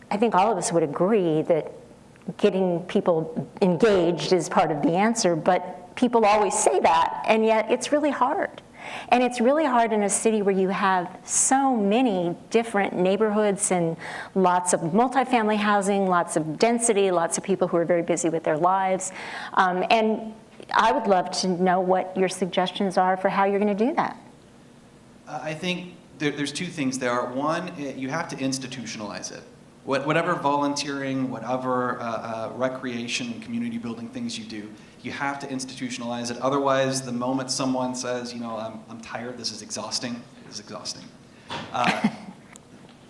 I think all of us would agree that getting people engaged is part of the answer, but people always say that, and yet it's really hard. And it's really hard in a city where you have so many different neighborhoods and lots of multifamily housing, lots of density, lots of people who are very busy with their lives. And I would love to know what your suggestions are for how you're going to do that. I think there's two things there. One, you have to institutionalize it. Whatever volunteering, whatever recreation and community building things you do, you have to institutionalize it. Otherwise, the moment someone says, I'm tired, this is exhausting,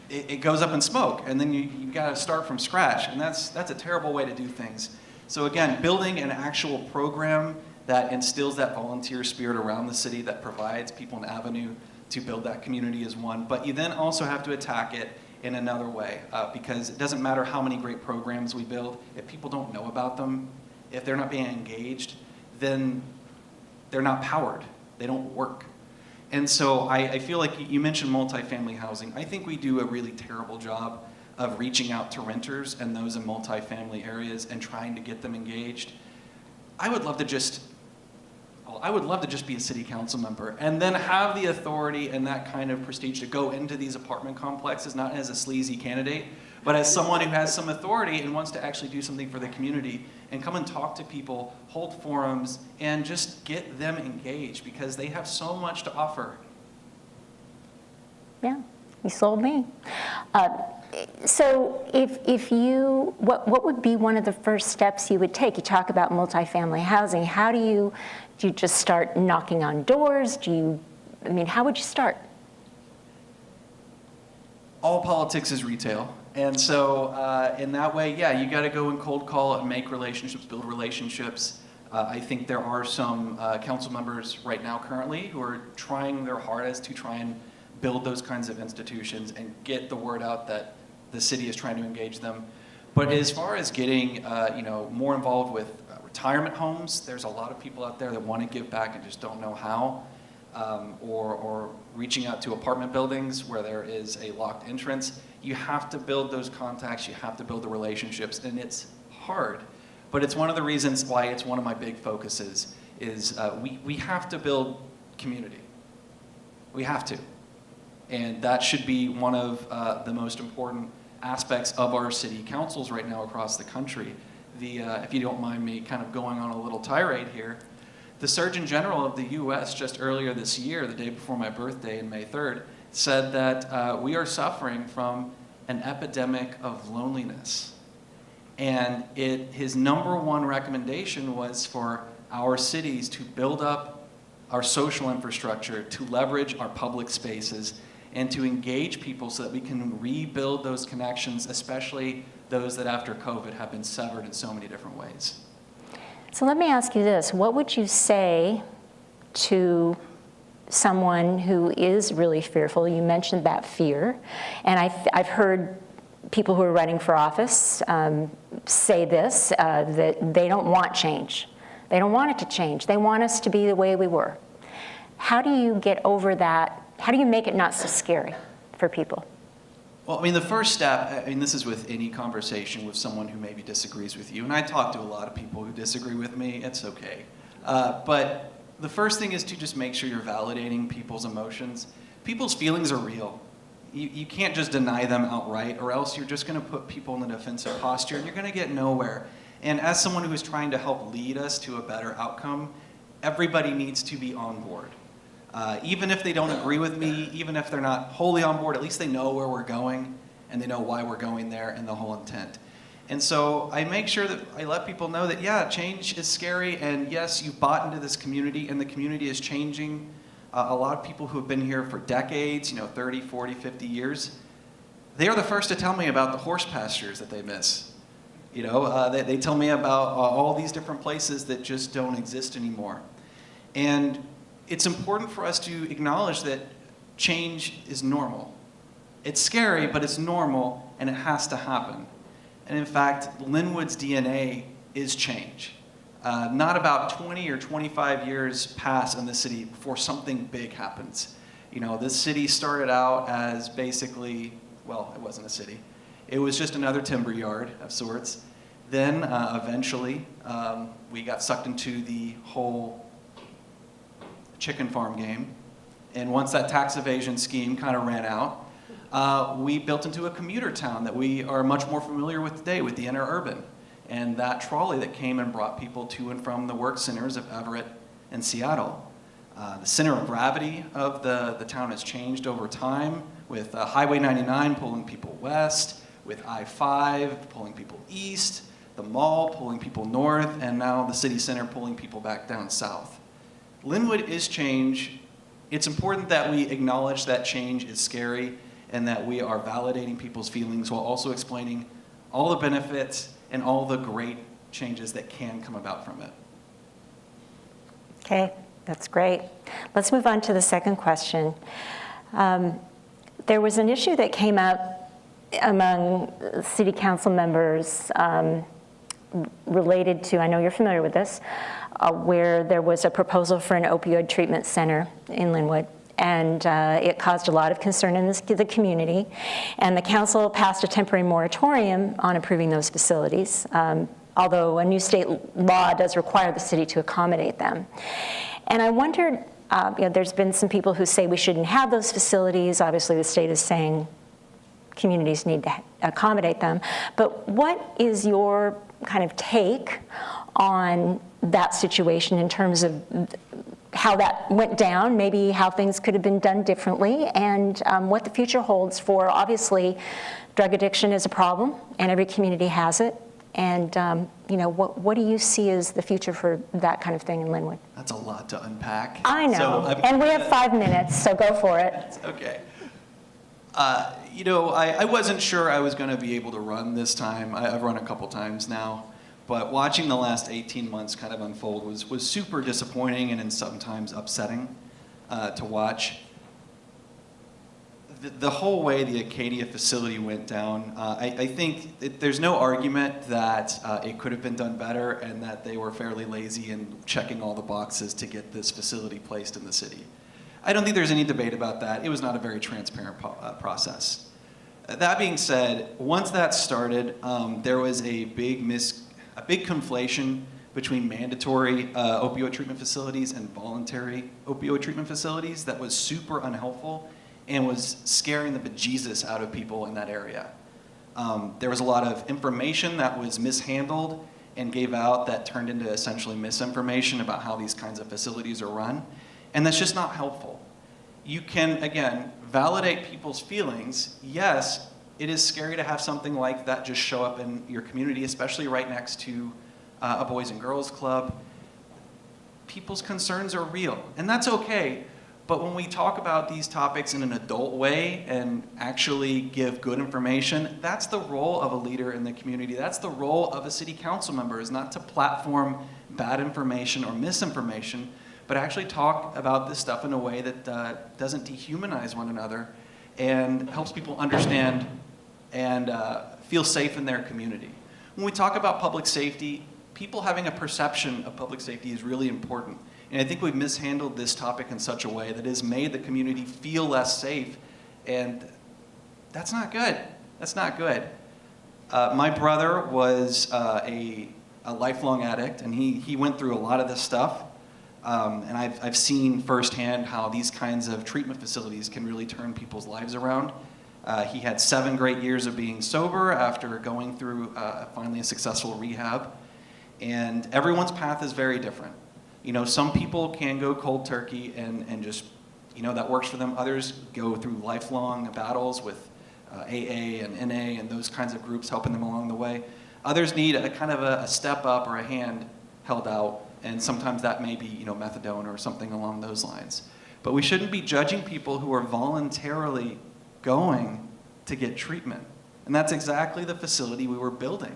it goes up in smoke, and then you got to start from scratch, and that's a terrible way to do things. So again, building an actual program that instills that volunteer spirit around the city, that provides people an avenue to build that community is one, but you then also have to attack it in another way, because it doesn't matter how many great programs we build, if people don't know about them, if they're not being engaged, then they're not powered, they don't work. And so I feel like you mentioned multifamily housing. I think we do a really terrible job of reaching out to renters and those in multifamily areas and trying to get them engaged. I would love to just be a city council member and then have the authority and that kind of prestige to go into these apartment complexes, not as a sleazy candidate, but as someone who has some authority and wants to actually do something for the community and come and talk to people, hold forums, and just get them engaged because they have so much to offer. Yeah, you sold me. So what would be one of the first steps you would take? You talk about multifamily housing. How do you just start knocking on doors? How would you start? All politics is retail. And so in that way, yeah, you got to go and cold call and make relationships, build relationships. I think there are some council members right now currently who are trying their hardest to try and build those kinds of institutions and get the word out that the city is trying to engage them. But as far as getting more involved with retirement homes, there's a lot of people out there that want to give back and just don't know how. Or reaching out to apartment buildings where there is a locked entrance. You have to build those contacts, you have to build the relationships, and it's hard. But it's one of the reasons why it's one of my big focuses is we have to build community. We have to. And that should be one of the most important aspects of our city councils right now across the country. If you don't mind me kind of going on a little tirade here, the Surgeon General of the U.S. just earlier this year, the day before my birthday on May 3rd, said that we are suffering from an epidemic of loneliness. And his number one recommendation was for our cities to build up our social infrastructure, to leverage our public spaces, and to engage people so that we can rebuild those connections, especially those that after COVID have been severed in so many different ways. So let me ask you this. What would you say to someone who is really fearful? You mentioned that fear. And I've heard people who are running for office say this, that they don't want change. They don't want it to change. They want us to be the way we were. How do you get over that? How do you make it not so scary for people? Well, the first step, this is with any conversation with someone who maybe disagrees with you, and I talk to a lot of people who disagree with me, it's okay. But the first thing is to just make sure you're validating people's emotions. People's feelings are real. You can't just deny them outright, or else you're just going to put people in a defensive posture, and you're going to get nowhere. And as someone who is trying to help lead us to a better outcome, everybody needs to be on board. Even if they don't agree with me, even if they're not wholly on board, at least they know where we're going and they know why we're going there and the whole intent. And so I make sure that I let people know that, yeah, change is scary, and yes, you've bought into this community and the community is changing. A lot of people who have been here for decades, 30, 40, 50 years, they are the first to tell me about the horse pastures that they miss. They tell me about all these different places that just don't exist anymore. And it's important for us to acknowledge that change is normal. It's scary, but it's normal, and it has to happen. And in fact, Lynnwood's DNA is change. Not about 20 or 25 years pass in the city before something big happens. This city started out as basically well, it wasn't a city. It was just another timber yard of sorts. Then eventually we got sucked into the whole chicken farm game. And once that tax evasion scheme kind of ran out, we built into a commuter town that we are much more familiar with today, with the interurban. And that trolley that came and brought people to and from the work centers of Everett and Seattle. The center of gravity of the town has changed over time, with Highway 99 pulling people west, with I-5 pulling people east, the mall pulling people north, and now the city center pulling people back down south. Lynnwood is change. It's important that we acknowledge that change is scary and that we are validating people's feelings while also explaining all the benefits and all the great changes that can come about from it. Okay, that's great. Let's move on to the second question. There was an issue that came up among city council members related to, I know you're familiar with this, where there was a proposal for an opioid treatment center in Lynnwood. And it caused a lot of concern in the community. And the council passed a temporary moratorium on approving those facilities, although a new state law does require the city to accommodate them. And I wondered, there's been some people who say we shouldn't have those facilities. Obviously, the state is saying communities need to accommodate them. But what is your kind of take on that situation in terms of how that went down, maybe how things could have been done differently, and what the future holds for, obviously, drug addiction is a problem, and every community has it. And what do you see as the future for that kind of thing in Lynnwood? That's a lot to unpack. I know, and we have 5 minutes, so go for it. Okay. I wasn't sure I was going to be able to run this time. I've run a couple times now. But watching the last 18 months kind of unfold was super disappointing and sometimes upsetting to watch. The whole way the Acadia facility went down, I think there's no argument that it could have been done better and that they were fairly lazy in checking all the boxes to get this facility placed in the city. I don't think there's any debate about that. It was not a very transparent process. That being said, once that started, there was a big conflation between mandatory opioid treatment facilities and voluntary opioid treatment facilities that was super unhelpful and was scaring the bejesus out of people in that area. There was a lot of information that was mishandled and gave out that turned into essentially misinformation about how these kinds of facilities are run, and that's just not helpful. You can, again, validate people's feelings. Yes, it is scary to have something like that just show up in your community, especially right next to a Boys and Girls Club. People's concerns are real, and that's okay. But when we talk about these topics in an adult way and actually give good information, that's the role of a leader in the community. That's the role of a city council member, is not to platform bad information or misinformation, but actually talk about this stuff in a way that doesn't dehumanize one another and helps people understand and feel safe in their community. When we talk about public safety, people having a perception of public safety is really important. And I think we've mishandled this topic in such a way that has made the community feel less safe, and that's not good. That's not good. My brother was a lifelong addict, and he went through a lot of this stuff. And I've seen firsthand how these kinds of treatment facilities can really turn people's lives around. He had 7 great years of being sober after going through finally a successful rehab. And everyone's path is very different. Some people can go cold turkey and just, that works for them. Others go through lifelong battles with AA and NA and those kinds of groups helping them along the way. Others need a kind of a step up or a hand held out, and sometimes that may be, methadone or something along those lines. But we shouldn't be judging people who are voluntarily going to get treatment. And that's exactly the facility we were building.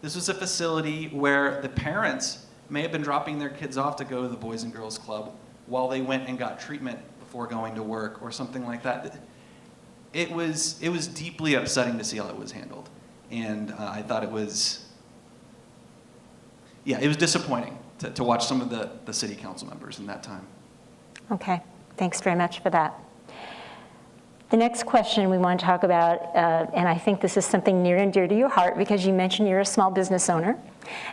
This was a facility where the parents may have been dropping their kids off to go to the Boys and Girls Club while they went and got treatment before going to work or something like that. It was deeply upsetting to see how it was handled. And I thought it was disappointing to watch some of the city council members in that time. Okay, thanks very much for that. The next question we want to talk about, and I think this is something near and dear to your heart because you mentioned you're a small business owner.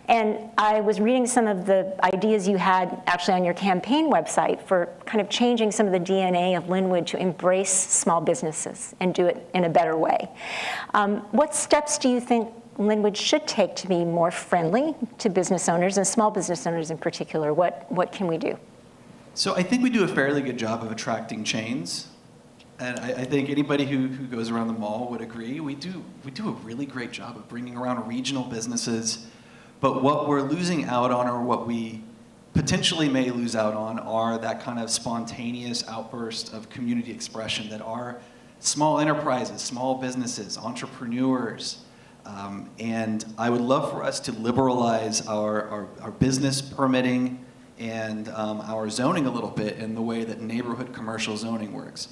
And I was reading some of the ideas you had actually on your campaign website for kind of changing some of the DNA of Lynnwood to embrace small businesses and do it in a better way. What steps do you think Lynnwood should take to be more friendly to business owners and small business owners in particular? What can we do? So I think we do a fairly good job of attracting chains. And I think anybody who goes around the mall would agree. We do a really great job of bringing around regional businesses. But what we're losing out on, or what we potentially may lose out on, are that kind of spontaneous outburst of community expression that are small enterprises, small businesses, entrepreneurs. And I would love for us to liberalize our business permitting and our zoning a little bit in the way that neighborhood commercial zoning works.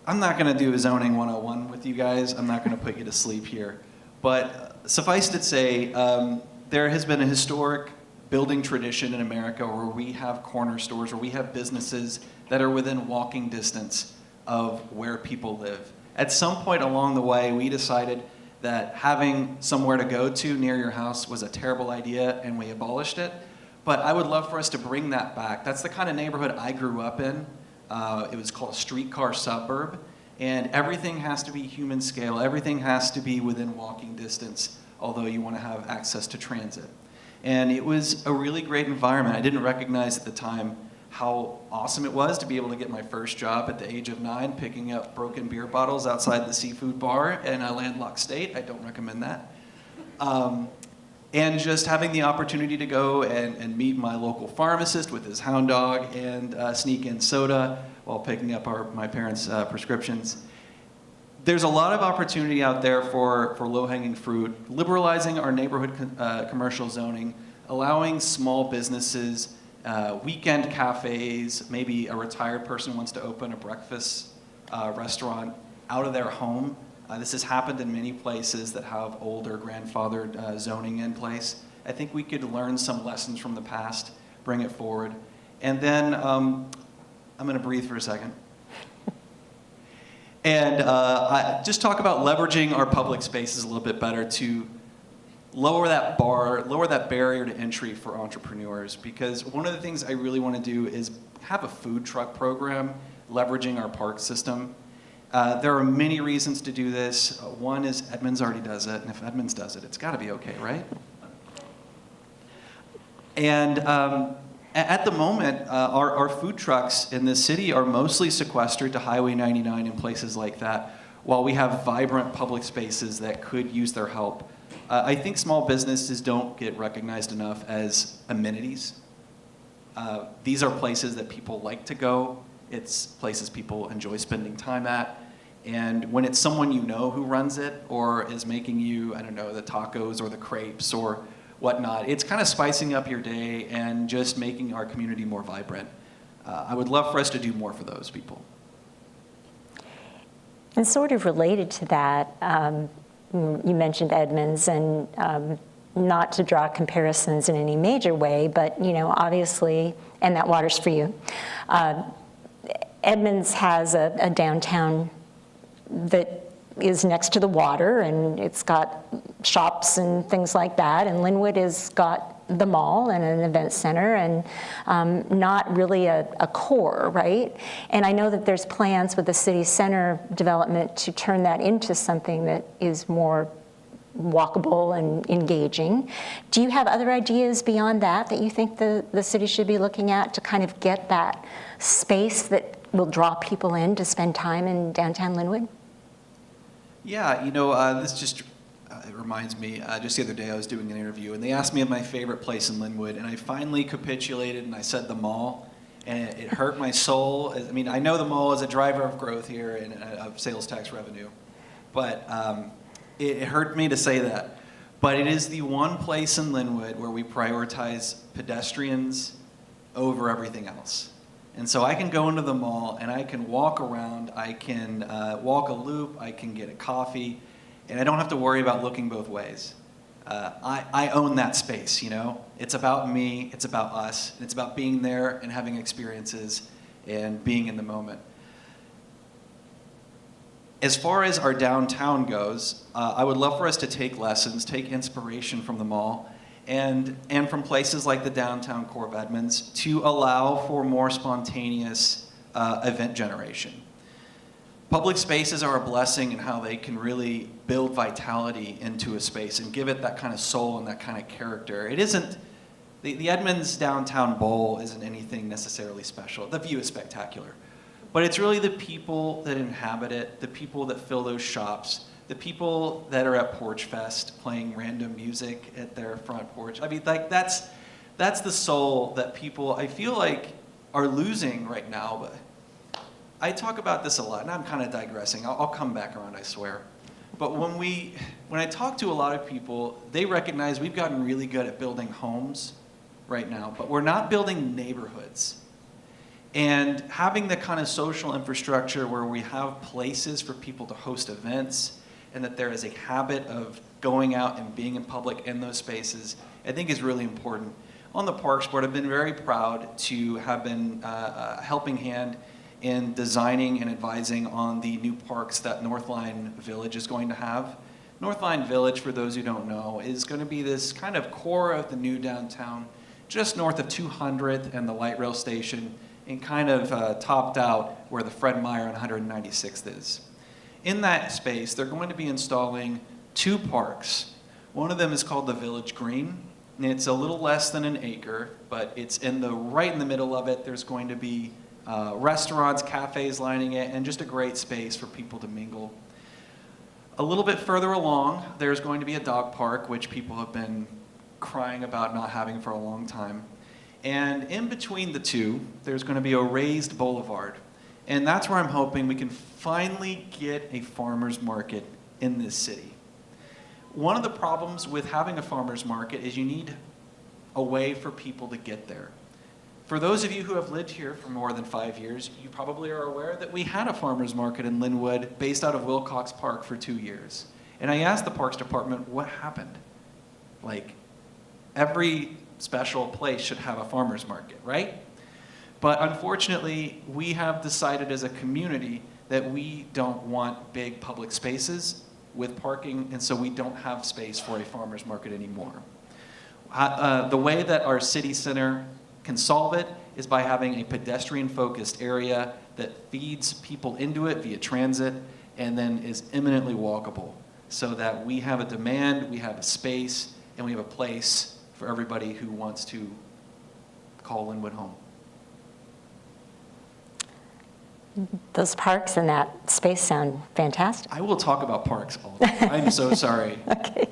I'm not going to do a zoning 101 with you guys. I'm not going to put you to sleep here. But suffice to say, there has been a historic building tradition in America where we have corner stores, where we have businesses that are within walking distance of where people live. At some point along the way, we decided that having somewhere to go to near your house was a terrible idea, and we abolished it. But I would love for us to bring that back. That's the kind of neighborhood I grew up in. It was called a streetcar suburb, and everything has to be human scale. Everything has to be within walking distance, although you want to have access to transit. And it was a really great environment. I didn't recognize at the time how awesome it was to be able to get my first job at the age of 9, picking up broken beer bottles outside the seafood bar in a landlocked state. I don't recommend that. And just having the opportunity to go and meet my local pharmacist with his hound dog and sneak in soda while picking up my parents' prescriptions. There's a lot of opportunity out there for low-hanging fruit, liberalizing our neighborhood commercial zoning, allowing small businesses, weekend cafes, maybe a retired person wants to open a breakfast restaurant out of their home. This has happened in many places that have older grandfathered zoning in place. I think we could learn some lessons from the past, bring it forward. And then, I'm going to breathe for a second. And just talk about leveraging our public spaces a little bit better to lower that barrier to entry for entrepreneurs. Because one of the things I really want to do is have a food truck program leveraging our park system. There are many reasons to do this. One is Edmonds already does it, and if Edmonds does it, it's got to be okay, right? And at the moment, our food trucks in this city are mostly sequestered to Highway 99 and places like that, while we have vibrant public spaces that could use their help. I think small businesses don't get recognized enough as amenities. These are places that people like to go. It's places people enjoy spending time at. And when it's someone you know who runs it or is making you, I don't know, the tacos or the crepes or whatnot, it's kind of spicing up your day and just making our community more vibrant. I would love for us to do more for those people. And sort of related to that, you mentioned Edmonds, and not to draw comparisons in any major way, but obviously, and that water's for you. Edmonds has a downtown that is next to the water, and it's got shops and things like that. And Lynnwood has got the mall and an event center, and not really a core, right? And I know that there's plans with the city center development to turn that into something that is more walkable and engaging. Do you have other ideas beyond that you think the city should be looking at to kind of get that space that will draw people in to spend time in downtown Lynnwood? Yeah, this just it reminds me, just the other day I was doing an interview, and they asked me of my favorite place in Lynnwood, and I finally capitulated, and I said the mall, and it hurt my soul. I mean, I know the mall is a driver of growth here and of sales tax revenue, but it hurt me to say that. But it is the one place in Lynnwood where we prioritize pedestrians over everything else. And so I can go into the mall and I can walk around, I can walk a loop, I can get a coffee, and I don't have to worry about looking both ways. I own that space, It's about me, it's about us, and it's about being there and having experiences and being in the moment. As far as our downtown goes, I would love for us to take lessons, take inspiration from the mall, and from places like the downtown core of Edmonds to allow for more spontaneous event generation. Public spaces are a blessing in how they can really build vitality into a space and give it that kind of soul and that kind of character. It isn't, the Edmonds Downtown Bowl isn't anything necessarily special. The view is spectacular. But it's really the people that inhabit it, the people that fill those shops, the people that are at Porch Fest playing random music at their front porch. I mean, like that's the soul that people, I feel like, are losing right now. But I talk about this a lot, and I'm kind of digressing. I'll come back around, I swear. But when I talk to a lot of people, they recognize we've gotten really good at building homes right now, but we're not building neighborhoods. And having the kind of social infrastructure where we have places for people to host events and that there is a habit of going out and being in public in those spaces, I think is really important. On the Parks Board, I've been very proud to have been a helping hand in designing and advising on the new parks that Northline Village is going to have. Northline Village, for those who don't know, is going to be this kind of core of the new downtown, just north of 200th and the light rail station, and kind of topped out where the Fred Meyer on 196th is. In that space, they're going to be installing 2 parks. One of them is called the Village Green, and it's a little less than an acre, but it's right in the middle of it. There's going to be restaurants, cafes lining it, and just a great space for people to mingle. A little bit further along, there's going to be a dog park, which people have been crying about not having for a long time. And in between the two, there's going to be a raised boulevard. And that's where I'm hoping we can finally get a farmer's market in this city. One of the problems with having a farmer's market is you need a way for people to get there. For those of you who have lived here for more than 5 years, you probably are aware that we had a farmer's market in Lynnwood based out of Wilcox Park for 2 years. And I asked the Parks Department, what happened? Like, every special place should have a farmer's market, right? But unfortunately, we have decided as a community that we don't want big public spaces with parking, and so we don't have space for a farmer's market anymore. The way that our city center can solve it is by having a pedestrian-focused area that feeds people into it via transit and then is imminently walkable, so that we have a demand, we have a space, and we have a place for everybody who wants to call Lynnwood home. Those parks and that space sound fantastic. I will talk about parks all day. I'm so sorry. Okay.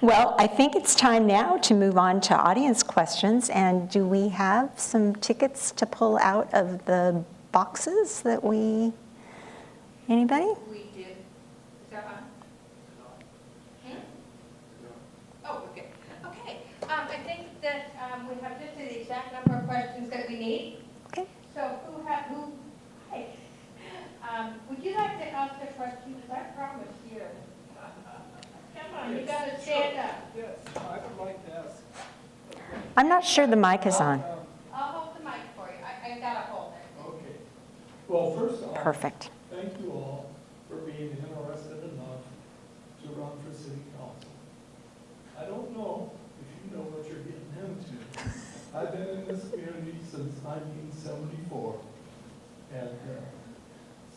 Well, I think it's time now to move on to audience questions. And do we have some tickets to pull out of the boxes that anybody? We did. Is that on? Oh, okay. Okay. I think that we have just the exact number of questions that we need. Okay. So hi. Would you like to ask the question? Because I promised you. Come on, you gotta stand up. Yes, I would like to ask. I'm not sure the mic is on. I'll hold the mic for you. I gotta hold it. Okay. Well, first off, Perfect. thank you all for being interested enough to run for city council. I don't know if you know what you're getting into. I've been in this community since 1974. And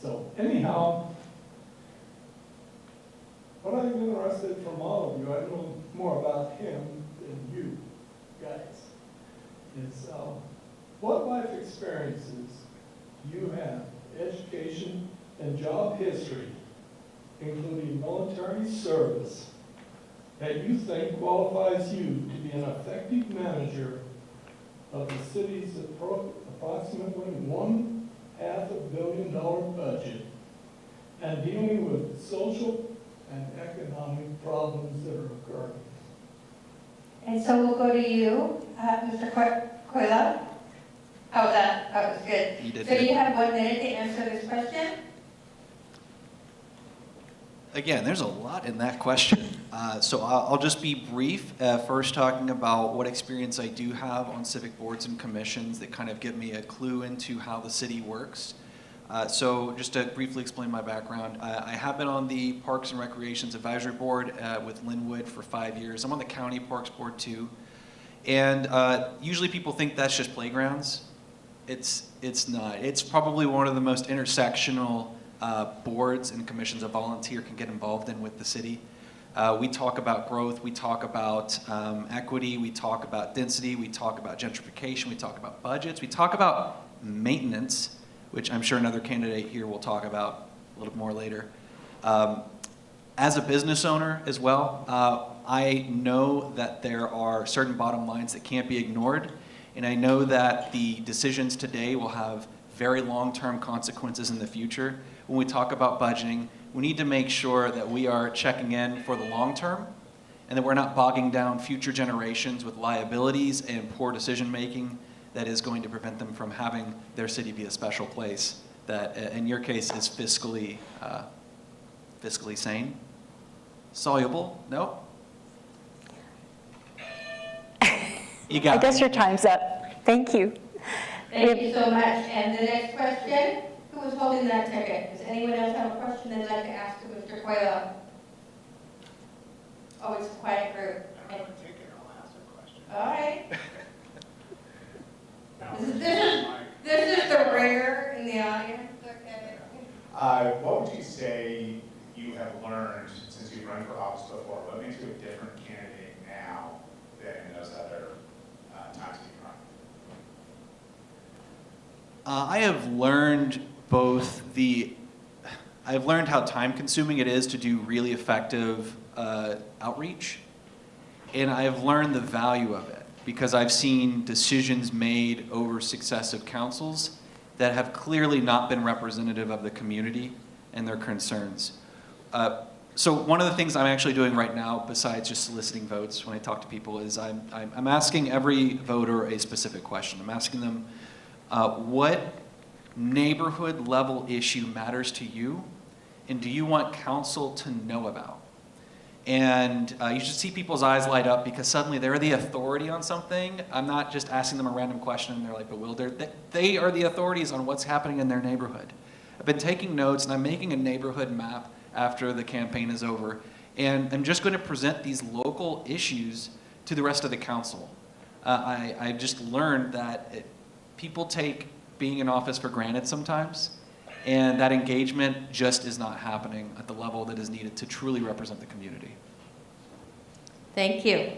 so anyhow, what I'm interested from all of you, I know more about him than you guys, is what life experiences you have, education and job history, including military service, that you think qualifies you to be an effective manager of the city's approximately $1.5 billion budget and dealing with social and economic problems that are occurring. And so we'll go to you, Mr. Coila. Oh, that was good. You did So good. you have 1 minute to answer this question. Again, there's a lot in that question. So I'll just be brief, first talking about what experience I do have on civic boards and commissions that kind of give me a clue into how the city works. So just to briefly explain my background, I have been on the Parks and Recreations Advisory Board with Lynnwood for 5 years. I'm on the County Parks Board too. And usually people think that's just playgrounds. It's not. It's probably one of the most intersectional boards and commissions a volunteer can get involved in with the city. We talk about growth, we talk about equity, we talk about density, we talk about gentrification, we talk about budgets, we talk about maintenance, which I'm sure another candidate here will talk about a little more later. As a business owner as well, I know that there are certain bottom lines that can't be ignored, and I know that the decisions today will have very long-term consequences in the future. When we talk about budgeting, we need to make sure that we are checking in for the long term and that we're not bogging down future generations with liabilities and poor decision-making that is going to prevent them from having their city be a special place that, in your case, is fiscally sane. Soluble? No? You got I guess me. your time's up. Thank you. Thank you so much. And the next question, who was holding that ticket? Does anyone else have a question they'd like to ask to Mr. Coelho? Oh, it's a quiet group. I don't have a ticket, I'll ask a question. All right. No. This is the ringer in the audience. Okay. What would you say you have learned since you've run for office before? What makes you a different candidate now than in those other times that you run? I have learned I've learned how time consuming it is to do really effective outreach, and I've learned the value of it because I've seen decisions made over successive councils that have clearly not been representative of the community and their concerns. So one of the things I'm actually doing right now, besides just soliciting votes when I talk to people, is I'm asking every voter a specific question. I'm asking them, what neighborhood level issue matters to you, and do you want council to know about? And you should see people's eyes light up because suddenly they're the authority on something. I'm not just asking them a random question and they're like bewildered. They are the authorities on what's happening in their neighborhood. I've been taking notes and I'm making a neighborhood map after the campaign is over. And I'm just going to present these local issues to the rest of the council. I've just learned that people take being in office for granted sometimes. And that engagement just is not happening at the level that is needed to truly represent the community. Thank you.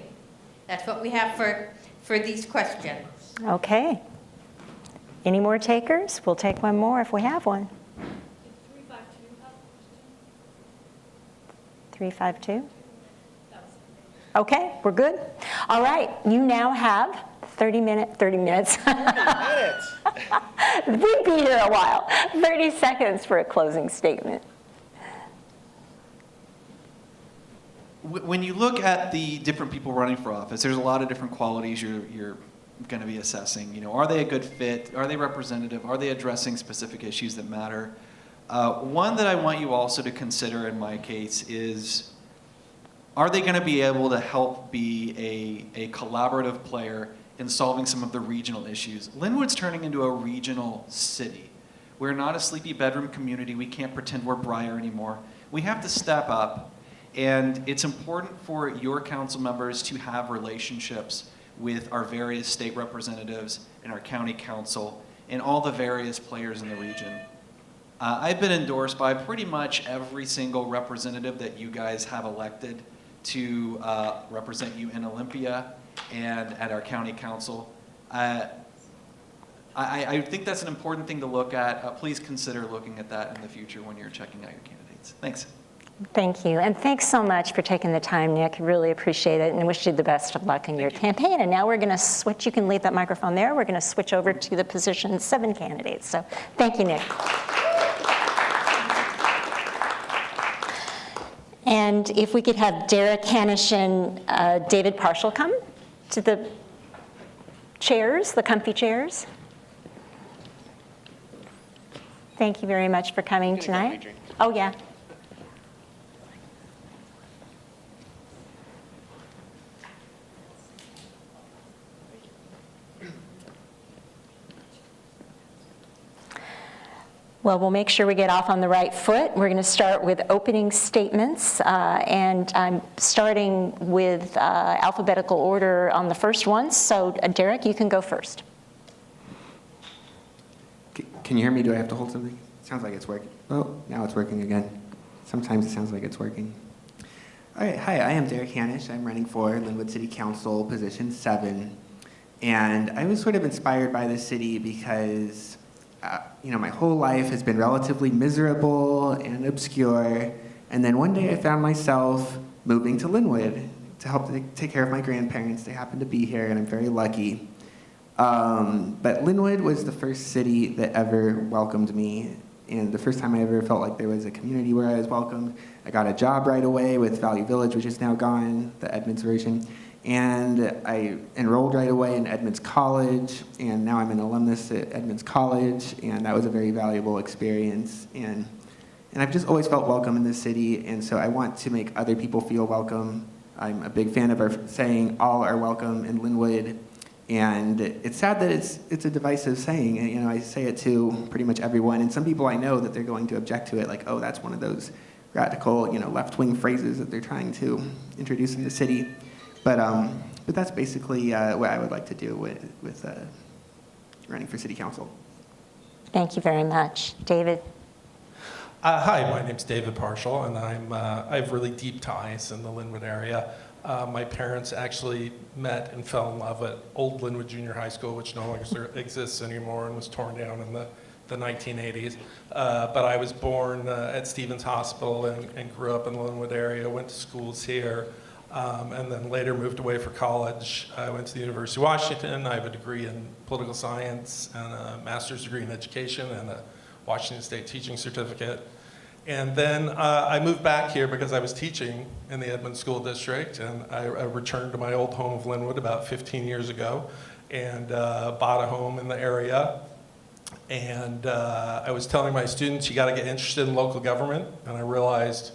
That's what we have for these questions. Okay. Any more takers? We'll take one more if we have one. 352? Okay, we're good. All right, you now have 30 minutes. 30 minutes. We'd be here a while. 30 seconds for a closing statement. When you look at the different people running for office, there's a lot of different qualities you're going to be assessing. You know, are they a good fit? Are they representative? Are they addressing specific issues that matter? One that I want you also to consider in my case is, are they going to be able to help be a collaborative player in solving some of the regional issues? Lynnwood's turning into a regional city. We're not a sleepy bedroom community. We can't pretend we're Briar anymore. We have to step up, and it's important for your council members to have relationships with our various state representatives and our county council and all the various players in the region. I've been endorsed by pretty much every single representative that you guys have elected to represent you in Olympia and at our county council. I think that's an important thing to look at. Please consider looking at that in the future when you're checking out your candidates. Thanks. Thank you, and thanks so much for taking the time, Nick. Really appreciate it, and wish you the best of luck in your campaign. And now we're going to switch. You can leave that microphone there. We're going to switch over to the position 7 candidates. So thank you, Nick. And if we could have Derek Hanish and David Parshall come to the chairs, the comfy chairs. Thank you very much for coming tonight. Oh, yeah. Well, we'll make sure we get off on the right foot. We're going to start with opening statements, and I'm starting with alphabetical order on the first one. So, Derek, you can go first. Can you hear me? Do I have to hold something? Sounds like it's working. Oh, now it's working again. Sometimes it sounds like it's working. All right, hi, I am Derek Hanisch. I'm running for Lynnwood City Council, position 7. And I was sort of inspired by this city because my whole life has been relatively miserable and obscure. And then one day I found myself moving to Lynnwood to help take care of my grandparents. They happen to be here, and I'm very lucky. But Lynnwood was the first city that ever welcomed me, and the first time I ever felt like there was a community where I was welcomed. I got a job right away with Value Village, which is now gone, the Edmonds version. And I enrolled right away in Edmonds College, and now I'm an alumnus at Edmonds College, and that was a very valuable experience. And I've just always felt welcome in this city, and so I want to make other people feel welcome. I'm a big fan of our saying, all are welcome in Lynnwood. And it's sad that it's a divisive saying. I say it to pretty much everyone, and some people I know that they're going to object to it, like, oh, that's one of those radical, left-wing phrases that they're trying to introduce in the city. But that's basically what I would like to do with running for city council. Thank you very much. David? Hi, my name's David Parshall, and I have really deep ties in the Lynnwood area. My parents actually met and fell in love at Old Lynnwood Junior High School, which no longer exists anymore and was torn down in the 1980s. But I was born at Stevens Hospital and grew up in the Lynnwood area, went to schools here, and then later moved away for college. I went to the University of Washington. I have a degree in political science and a master's degree in education and a Washington State teaching certificate. And then I moved back here because I was teaching in the Edmonds School District, and I returned to my old home of Lynnwood about 15 years ago and bought a home in the area. And I was telling my students, you gotta get interested in local government, and I realized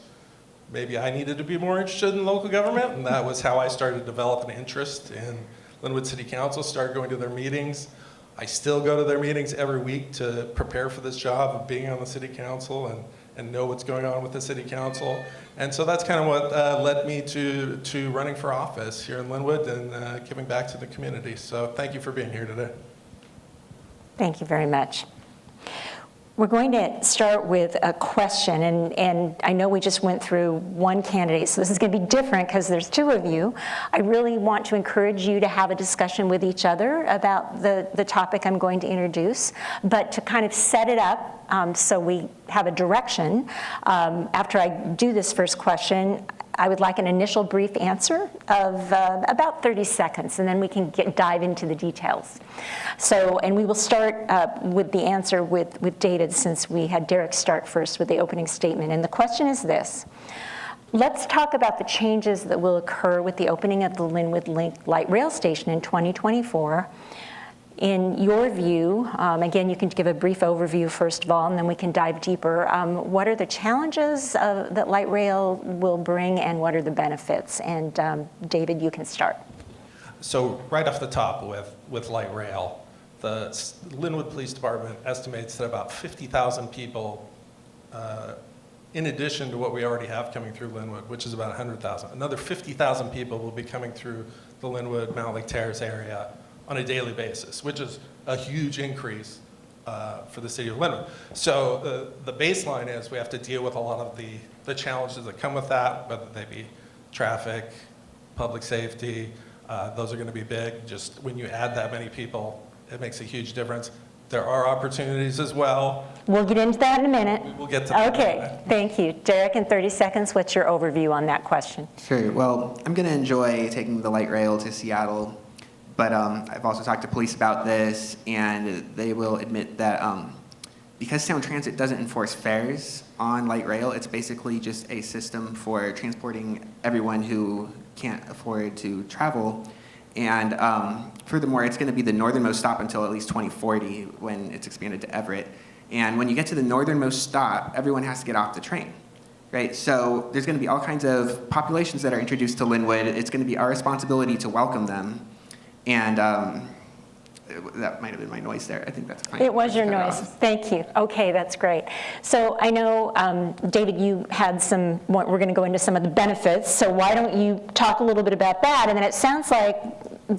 maybe I needed to be more interested in local government, and that was how I started to develop an interest in Lynnwood City Council, started going to their meetings. I still go to their meetings every week to prepare for this job of being on the city council and know what's going on with the city council. And so that's kind of what led me to running for office here in Lynnwood and giving back to the community. So thank you for being here today. Thank you very much. We're going to start with a question, and I know we just went through one candidate, so this is going to be different because there's 2 of you. I really want to encourage you to have a discussion with each other about the topic I'm going to introduce, but to kind of set it up so we have a direction, after I do this first question, I would like an initial brief answer of about 30 seconds, and then we can dive into the details. So, and we will start with the answer with David, since we had Derek start first with the opening statement. And the question is this: let's talk about the changes that will occur with the opening of the Lynnwood Link Light Rail Station in 2024. In your view, again, you can give a brief overview first of all, and then we can dive deeper. What are the challenges that light rail will bring, and what are the benefits? And David, you can start. So right off the top with light rail, the Lynnwood Police Department estimates that about 50,000 people, in addition to what we already have coming through Lynnwood, which is about 100,000, another 50,000 people will be coming through the Lynnwood, Mount Lake Terrace area on a daily basis, which is a huge increase for the city of Lynnwood. So the baseline is we have to deal with a lot of the challenges that come with that, whether they be traffic, public safety. Those are going to be big. Just when you add that many people, it makes a huge difference. There are opportunities as well. We'll get into that in a minute. We'll get to that. Okay, thank you. Derek, in 30 seconds, what's your overview on that question? Sure. Well, I'm going to enjoy taking the light rail to Seattle, but I've also talked to police about this, and they will admit that because Sound Transit doesn't enforce fares on light rail, it's basically just a system for transporting everyone who can't afford to travel. And furthermore, it's going to be the northernmost stop until at least 2040 when it's expanded to Everett. And when you get to the northernmost stop, everyone has to get off the train, right? So there's going to be all kinds of populations that are introduced to Lynnwood. It's going to be our responsibility to welcome them. And That might have been my noise there. I think that's fine. It was your Cut it noise. off. Thank you. Okay, that's great. So I know, David, you had we're going to go into some of the benefits, so why don't you talk a little bit about that? And then it sounds like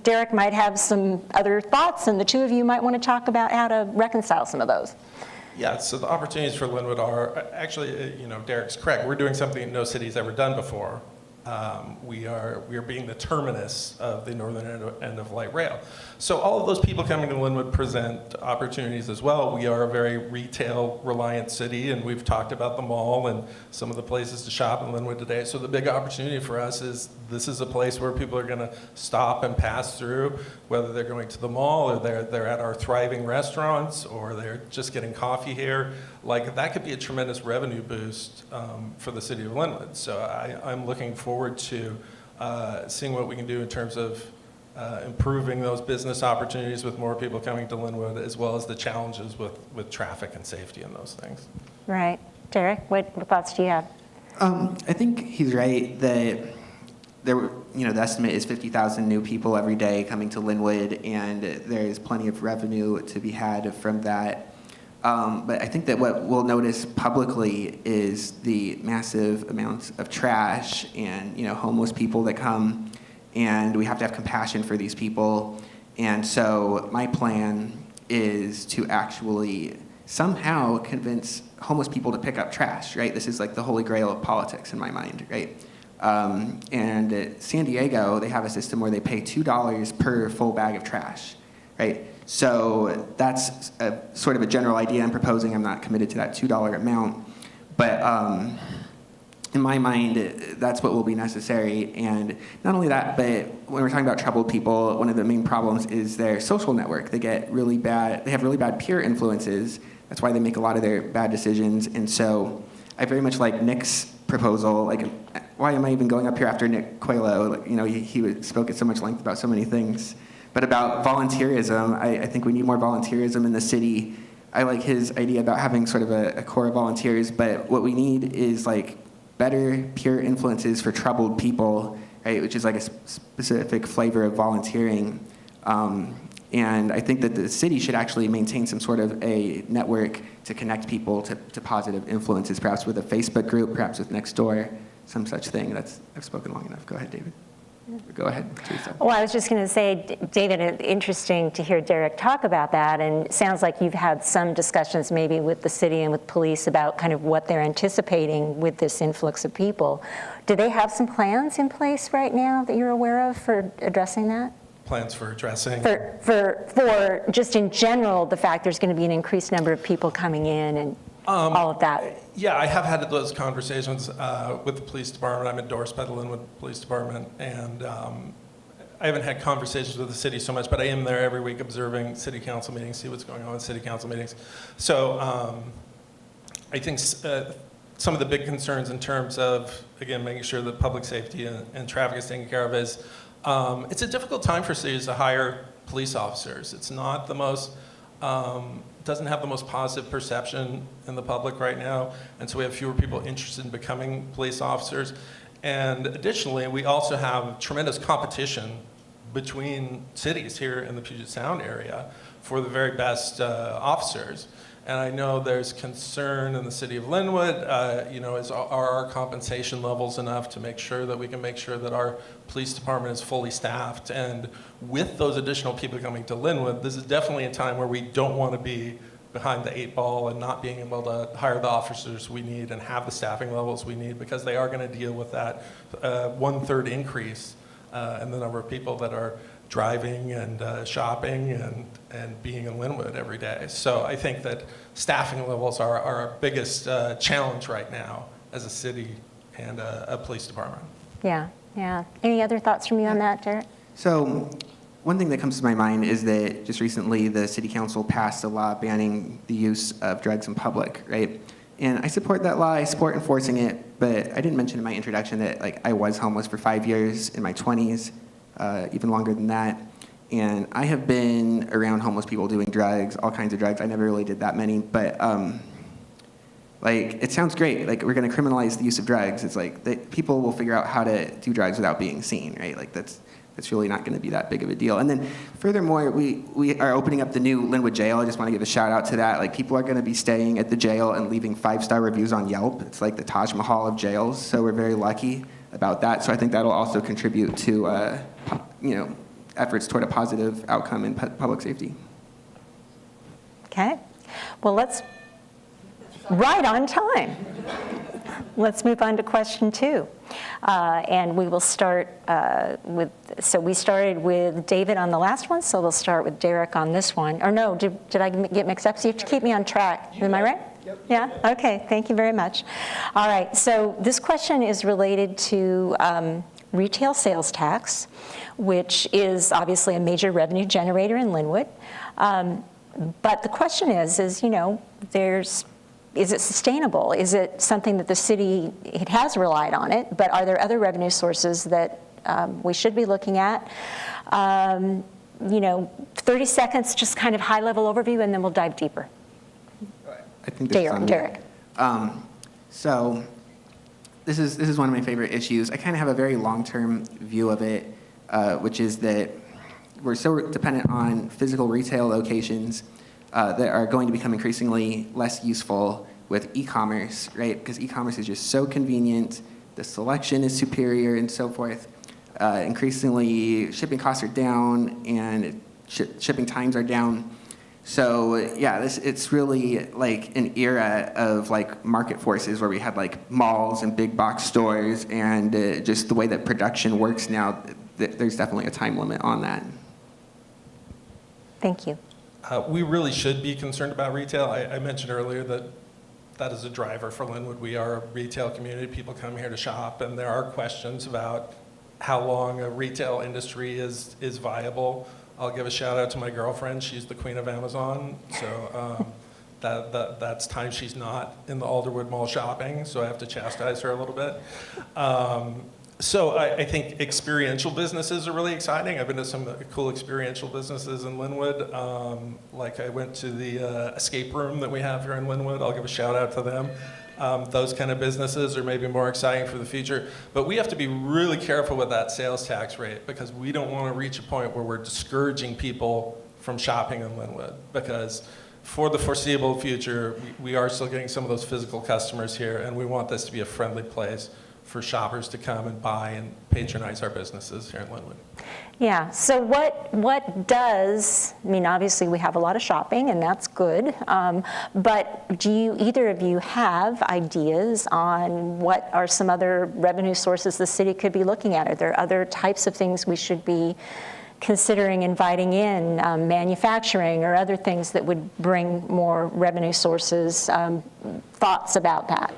Derek might have some other thoughts, and the two of you might want to talk about how to reconcile some of those. Yeah, so the opportunities for Lynnwood are, actually, Derek's correct. We're doing something that no city's ever done before. We are being the terminus of the northern end of light rail. So all of those people coming to Lynnwood present opportunities as well. We are a very retail-reliant city, and we've talked about the mall and some of the places to shop in Lynnwood today. So the big opportunity for us is this is a place where people are going to stop and pass through, whether they're going to the mall or they're at our thriving restaurants or they're just getting coffee here. Like, that could be a tremendous revenue boost for the city of Lynnwood. So I'm looking forward to seeing what we can do in terms of improving those business opportunities with more people coming to Lynnwood, as well as the challenges with traffic and safety and those things. Right. Derek, what thoughts do you have? I think he's right that the estimate is 50,000 new people every day coming to Lynnwood, and there's plenty of revenue to be had from that. But I think that what we'll notice publicly is the massive amounts of trash and homeless people that come, and we have to have compassion for these people. And so my plan is to actually somehow convince homeless people to pick up trash, right? This is like the holy grail of politics in my mind, right? And at San Diego, they have a system where they pay $2 per full bag of trash, right? So that's sort of a general idea I'm proposing. I'm not committed to that $2 amount. But in my mind, that's what will be necessary. And not only that, but when we're talking about troubled people, one of the main problems is their social network. They have really bad peer influences. That's why they make a lot of their bad decisions. And so I very much like Nick's proposal. Like, why am I even going up here after Nick Coelho? Like, he spoke at so much length about so many things. But about volunteerism, I think we need more volunteerism in the city. I like his idea about having sort of a core of volunteers, but what we need is like better peer influences for troubled people, right? Which is like a specific flavor of volunteering. And I think that the city should actually maintain some sort of a network to connect people to positive influences, perhaps with a Facebook group, perhaps with Nextdoor, some such thing. I've spoken long enough. Go ahead, David. Go ahead, Teresa. Well, I was just going to say, David, it's interesting to hear Derek talk about that, and it sounds like you've had some discussions maybe with the city and with police about kind of what they're anticipating with this influx of people. Do they have some plans in place right now that you're aware of for addressing that? Plans for addressing? For just in general, the fact there's going to be an increased number of people coming in and all of that. Yeah, I have had those conversations with the police department. I'm endorsed by the Lynnwood Police Department, and I haven't had conversations with the city so much, but I am there every week observing city council meetings, see what's going on in city council meetings. So I think some of the big concerns in terms of, again, making sure that public safety and traffic is taken care of is it's a difficult time for cities to hire police officers. It's not the most doesn't have the most positive perception in the public right now, and so we have fewer people interested in becoming police officers. And additionally, we also have tremendous competition between cities here in the Puget Sound area for the very best officers. And I know there's concern in the city of Lynnwood, are our compensation levels enough to make sure that we can make sure that our police department is fully staffed? And with those additional people coming to Lynnwood, this is definitely a time where we don't want to be behind the 8 ball and not being able to hire the officers we need and have the staffing levels we need, because they are going to deal with that 1/3 increase in the number of people that are driving and shopping and being in Lynnwood every day. So I think that staffing levels are our biggest challenge right now as a city and a police department. Yeah. Any other thoughts from you on that, Derek? So one thing that comes to my mind is that just recently the city council passed a law banning the use of drugs in public, right? And I support that law, I support enforcing it, but I didn't mention in my introduction that I was homeless for 5 years in my 20s. Even longer than that. And I have been around homeless people doing drugs, all kinds of drugs. I never really did that many, but it sounds great. Like, we're going to criminalize the use of drugs. It's like people will figure out how to do drugs without being seen, right? Like, that's it's really not going to be that big of a deal. And then furthermore, we are opening up the new Lynnwood jail. I just want to give a shout out to that. Like, people are going to be staying at the jail and leaving 5-star reviews on Yelp. It's like the Taj Mahal of jails, so we're very lucky about that. So I think that'll also contribute to efforts toward a positive outcome in public safety. Okay. Well, right on time. Let's move on to question 2. And we will start we started with David on the last one, so we'll start with Derek on this one. Or no, did I get mixed up? So you have to keep me on track. Am I right? Yep. Yeah? Okay, thank you very much. All right, so this question is related to retail sales tax, which is obviously a major revenue generator in Lynnwood. But the question is it sustainable? Is it something that the city, it has relied on it, but are there other revenue sources that we should be looking at? 30 seconds, just kind of high-level overview, and then we'll dive deeper. I think this is on me. Derek. So this is one of my favorite issues. I kind of have a very long-term view of it, which is that we're so dependent on physical retail locations that are going to become increasingly less useful with e-commerce, right? Because e-commerce is just so convenient, the selection is superior, and so forth. Increasingly, shipping costs are down, and shipping times are down. So yeah, it's really like an era of like market forces where we had like malls and big box stores, and just the way that production works now, there's definitely a time limit on that. Thank you. We really should be concerned about retail. I mentioned earlier that is a driver for Lynnwood. We are a retail community. People come here to shop, and there are questions about how long a retail industry is viable. I'll give a shout out to my girlfriend. She's the queen of Amazon. So that's time she's not in the Alderwood Mall shopping, so I have to chastise her a little bit. So I think experiential businesses are really exciting. I've been to some cool experiential businesses in Lynnwood. Like I went to the escape room that we have here in Lynnwood. I'll give a shout out to them. Those kind of businesses are maybe more exciting for the future. But we have to be really careful with that sales tax rate, because we don't want to reach a point where we're discouraging people from shopping in Lynnwood. Because for the foreseeable future, we are still getting some of those physical customers here, and we want this to be a friendly place for shoppers to come and buy and patronize our businesses here in Lynnwood. Yeah, so what does, I mean, obviously we have a lot of shopping, and that's good, but do either of you have ideas on what are some other revenue sources the city could be looking at? Are there other types of things we should be considering inviting in, manufacturing or other things that would bring more revenue sources? Thoughts about that?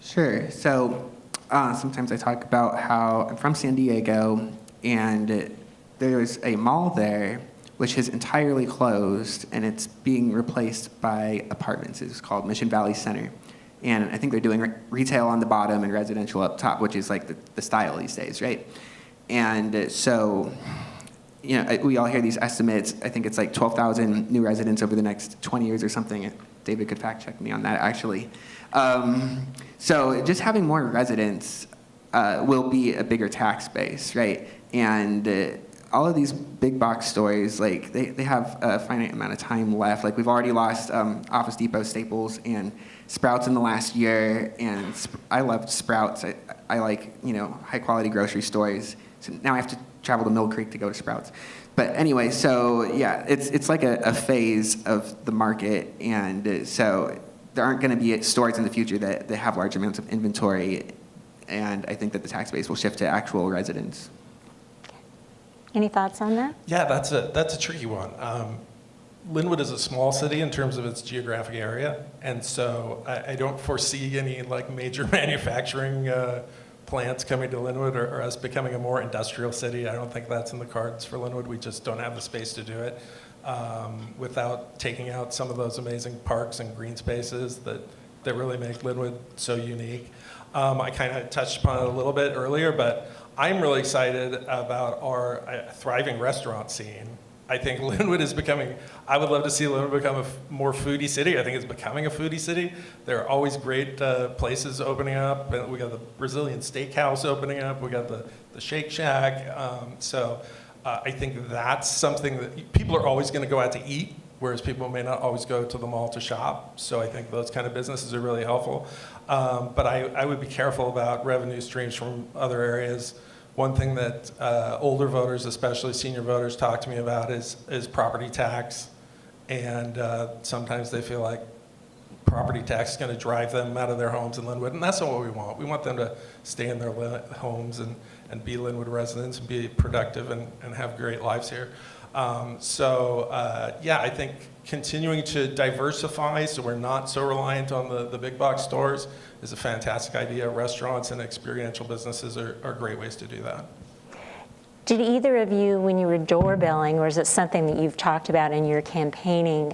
Sure. So sometimes I talk about how I'm from San Diego, and there's a mall there which is entirely closed, and it's being replaced by apartments. It's called Mission Valley Center. And I think they're doing retail on the bottom and residential up top, which is like the style these days, right? And so, we all hear these estimates. I think it's like 12,000 new residents over the next 20 years or something. David could fact check me on that, actually. So just having more residents will be a bigger tax base, right? And all of these big box stores, like they have a finite amount of time left. Like we've already lost Office Depot, Staples, and Sprouts in the last year. And I loved Sprouts. I like high quality grocery stores. So now I have to travel to Mill Creek to go to Sprouts. But anyway, so yeah, it's like a phase of the market, and so there aren't going to be stores in the future that have large amounts of inventory, and I think that the tax base will shift to actual residents. Any thoughts on that? Yeah, that's a tricky one. Lynnwood is a small city in terms of its geographic area, and so I don't foresee any like major manufacturing plants coming to Lynnwood or us becoming a more industrial city. I don't think that's in the cards for Lynnwood. We just don't have the space to do it without taking out some of those amazing parks and green spaces that really make Lynnwood so unique. I kind of touched upon it a little bit earlier, but I'm really excited about our thriving restaurant scene. I think Lynnwood is becoming, I would love to see Lynnwood become a more foodie city. I think it's becoming a foodie city. There are always great places opening up. And we got the Brazilian steakhouse opening up. We got the Shake Shack. I think that's something that people are always going to go out to eat, whereas people may not always go to the mall to shop. So I think those kind of businesses are really helpful. But I would be careful about revenue streams from other areas. One thing that older voters, especially senior voters, talk to me about is property tax. And sometimes they feel like property tax is going to drive them out of their homes in Lynnwood. And that's not what we want. We want them to stay in their homes and be Lynnwood residents and be productive and have great lives here. I think continuing to diversify so we're not so reliant on the big box stores is a fantastic idea. Restaurants and experiential businesses are great ways to do that. Did either of you, when you were doorbelling, or is it something that you've talked about in your campaigning,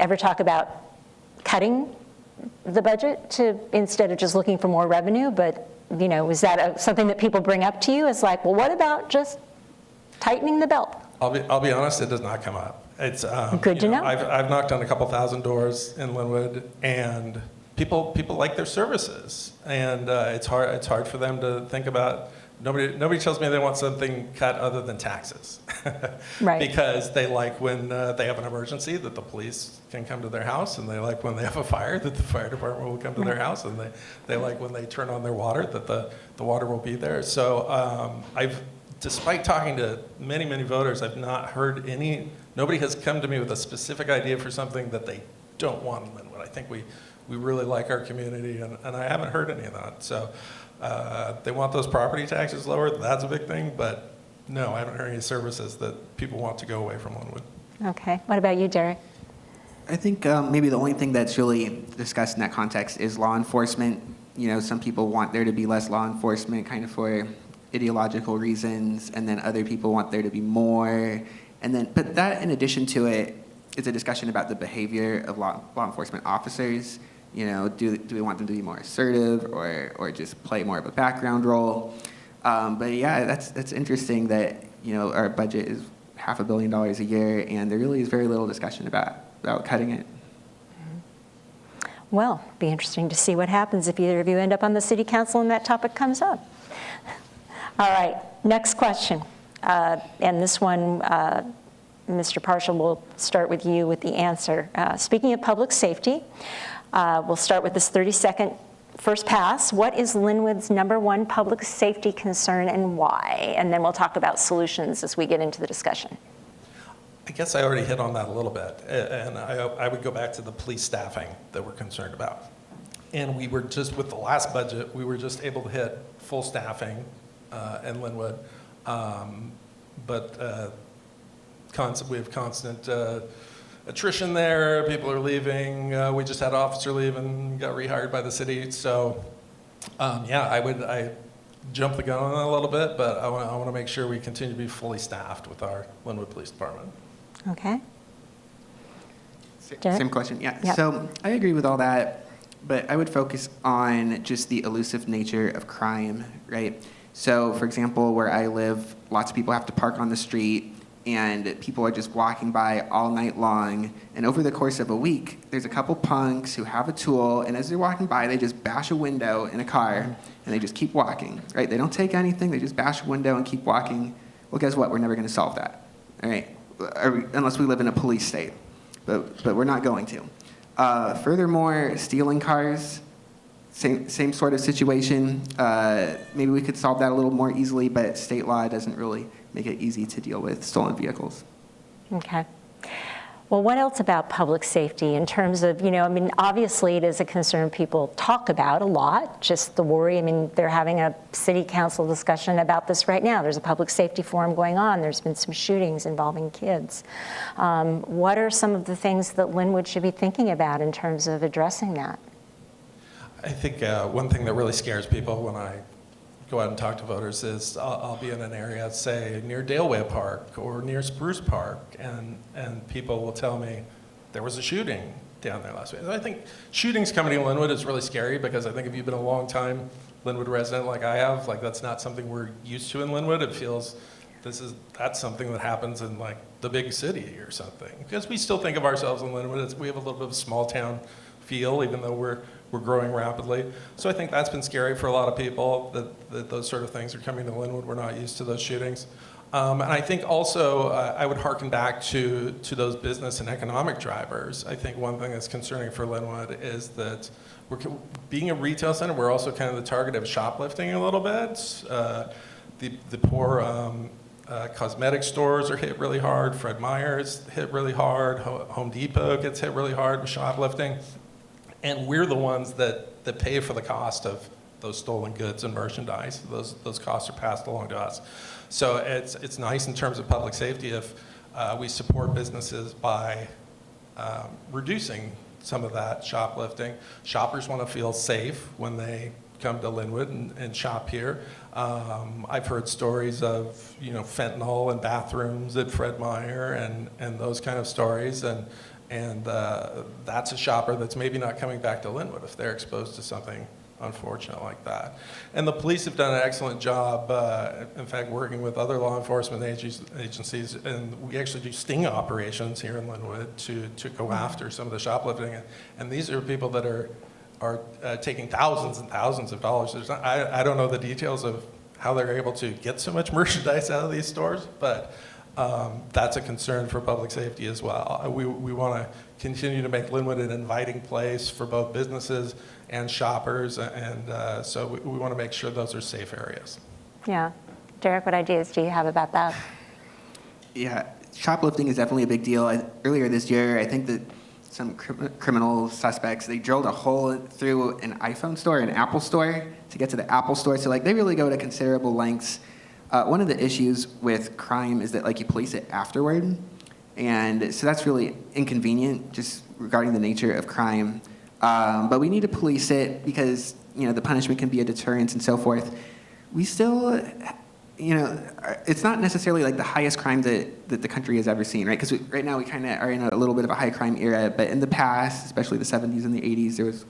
ever talk about cutting the budget to, instead of just looking for more revenue? But, is that something that people bring up to you? It's like, well, what about just tightening the belt? I'll be honest, it does not come up. It's good to know. I've knocked on a couple thousand doors in Lynnwood, and people like their services, and it's hard for them to think about. Nobody tells me they want something cut other than taxes, Right. Because they like when they have an emergency that the police can come to their house, and they like when they have a fire that the fire department will come to their house, and they like when they turn on their water that the water will be there. So despite talking to many, many voters, I've not heard nobody has come to me with a specific idea for something that they don't want in Lynnwood. I think we really like our community, and I haven't heard any of that. So they want those property taxes lowered. That's a big thing, but no, I haven't heard any services that people want to go away from Lynnwood. Okay. What about you, Derek? I think maybe the only thing that's really discussed in that context is law enforcement. Some people want there to be less law enforcement kind of for ideological reasons, and then other people want there to be more. But that, in addition to it, is a discussion about the behavior of law enforcement officers. Do we want them to be more assertive or just play more of a background role? But yeah, that's interesting that our budget is $500 million a year, and there really is very little discussion about cutting it. Well, be interesting to see what happens if either of you end up on the city council and that topic comes up. All right, next question. And this one, Mr. Partial, we'll start with you with the answer. Speaking of public safety, we'll start with this 30-second first pass. What is Lynnwood's #1 public safety concern and why? And then we'll talk about solutions as we get into the discussion. I guess I already hit on that a little bit, and I would go back to the police staffing that we're concerned about. And we were just, with the last budget, we were just able to hit full staffing in Lynnwood. But we have constant attrition there. People are leaving. We just had an officer leave and got rehired by the city. So, I jumped the gun on that a little bit, but I want to make sure we continue to be fully staffed with our Lynnwood Police Department. Okay. Derek? Same question, yeah. Yep. So I agree with all that, but I would focus on just the elusive nature of crime, right? So, for example, where I live, lots of people have to park on the street, and people are just walking by all night long. And over the course of a week, there's a couple punks who have a tool, and as they're walking by, they just bash a window in a car, and they just keep walking, right? They don't take anything, they just bash a window and keep walking. Well, guess what? We're never going to solve that, all right? Unless we live in a police state, but we're not going to. Furthermore, stealing cars, same sort of situation. Maybe we could solve that a little more easily, but state law doesn't really make it easy to deal with stolen vehicles. Okay. Well, what else about public safety in terms of, obviously it is a concern people talk about a lot, just the worry. They're having a city council discussion about this right now. There's a public safety forum going on. There's been some shootings involving kids. What are some of the things that Lynnwood should be thinking about in terms of addressing that? I think one thing that really scares people when I go out and talk to voters is I'll be in an area, say, near Daleway Park or near Spruce Park, and people will tell me there was a shooting down there last week. And I think shootings coming to Lynnwood is really scary because I think if you've been a long time Lynnwood resident like I have, that's not something we're used to in Lynnwood. It feels that's something that happens in the the big city or something. Because we still think of ourselves in Lynnwood, we have a little bit of a small town feel, even though we're growing rapidly. So I think that's been scary for a lot of people, that those sort of things are coming to Lynnwood. We're not used to those shootings. And I think also I would hearken back to those business and economic drivers. I think one thing that's concerning for Lynnwood is that being a retail center, we're also kind of the target of shoplifting a little bit. The poor cosmetic stores are hit really hard. Fred Meyer's hit really hard. Home Depot gets hit really hard with shoplifting. And we're the ones that pay for the cost of those stolen goods and merchandise. Those costs are passed along to us. So it's nice in terms of public safety if we support businesses by reducing some of that shoplifting. Shoppers want to feel safe when they come to Lynnwood and shop here. I've heard stories of fentanyl in bathrooms at Fred Meyer and those kind of stories, and that's a shopper that's maybe not coming back to Lynnwood if they're exposed to something unfortunate like that. And the police have done an excellent job, in fact, working with other law enforcement agencies, and we actually do sting operations here in Lynnwood to go after some of the shoplifting. And these are people that are taking thousands and thousands of dollars. I don't know the details of how they're able to get so much merchandise out of these stores, but that's a concern for public safety as well. We want to continue to make Lynnwood an inviting place for both businesses and shoppers, and so we want to make sure those are safe areas. Yeah. Derek, what ideas do you have about that? Yeah, shoplifting is definitely a big deal. Earlier this year, I think that some criminal suspects, they drilled a hole through an iPhone store, an Apple store, to get to the Apple store. So they really go to considerable lengths. One of the issues with crime is that you police it afterward. And so that's really inconvenient just regarding the nature of crime. But we need to police it because, the punishment can be a deterrent and so forth. We still, it's not necessarily the highest crime that the country has ever seen, right? Because right now we kind of are in a little bit of a high crime era, but in the past, especially the 70s and the 80s, there was,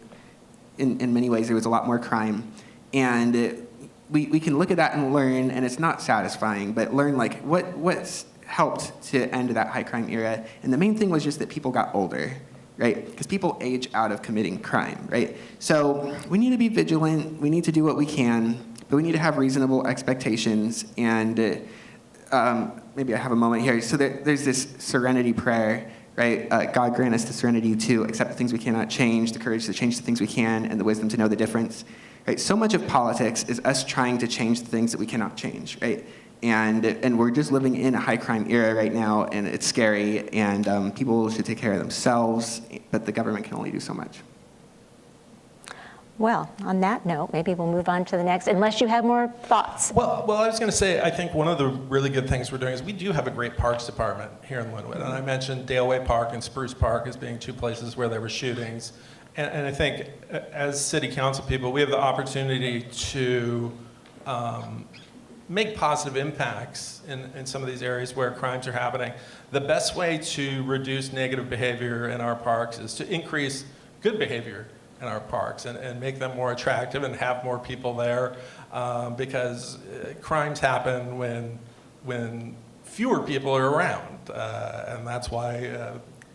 in many ways, there was a lot more crime. And we can look at that and learn, and it's not satisfying, but learn what's helped to end that high crime era. And the main thing was just that people got older, right? Because people age out of committing crime, right? So we need to be vigilant. We need to do what we can, but we need to have reasonable expectations. And maybe I have a moment here. So there's this serenity prayer, right? God grant us the serenity to accept the things we cannot change, the courage to change the things we can, and the wisdom to know the difference. Right? So much of politics is us trying to change the things that we cannot change, right? And we're just living in a high crime era right now, and it's scary, and people should take care of themselves, but the government can only do so much. Well, on that note, maybe we'll move on to the next, unless you have more thoughts. Well, I was going to say, I think one of the really good things we're doing is we do have a great parks department here in Lynnwood, and I mentioned Daleway Park and Spruce Park as being two places where there were shootings. And I think as city council people, we have the opportunity to make positive impacts in some of these areas where crimes are happening. The best way to reduce negative behavior in our parks is to increase good behavior in our parks and make them more attractive and have more people there, because crimes happen when fewer people are around, and that's why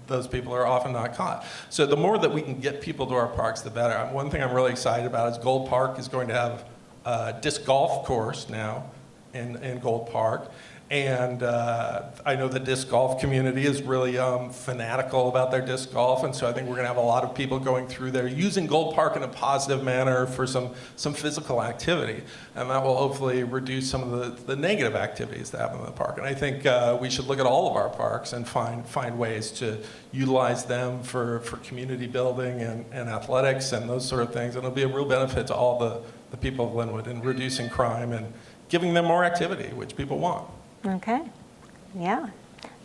those people are often not caught. So the more that we can get people to our parks, the better. One thing I'm really excited about is Gold Park is going to have a disc golf course now in Gold Park. And I know the disc golf community is really fanatical about their disc golf, and so I think we're going to have a lot of people going through there using Gold Park in a positive manner for some physical activity, and that will hopefully reduce some of the negative activities that happen in the park. And I think we should look at all of our parks and find ways to utilize them for community building and athletics and those sort of things, and it'll be a real benefit to all the people of Lynnwood in reducing crime and giving them more activity, which people want. Okay. Yeah.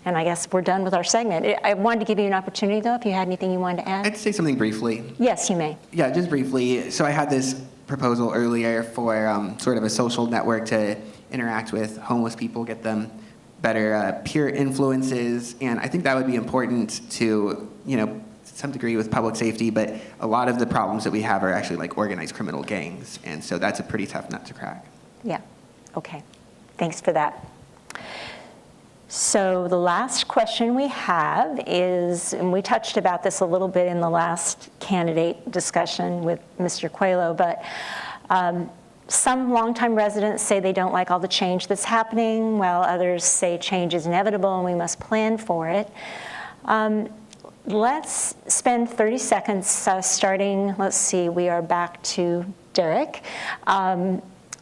And I guess we're done with our segment. I wanted to give you an opportunity, though, if you had anything you wanted to add. I'd say something briefly. Yes, you may. Yeah, just briefly. So I had this proposal earlier for sort of a social network to interact with homeless people, get them better peer influences, and I think that would be important to, some degree with public safety, but a lot of the problems that we have are actually organized criminal gangs, and so that's a pretty tough nut to crack. Yeah. Okay. Thanks for that. So the last question we have is, and we touched about this a little bit in the last candidate discussion with Mr. Coelho, but some longtime residents say they don't like all the change that's happening, while others say change is inevitable and we must plan for it. Let's spend 30 seconds starting, let's see, we are back to Derek.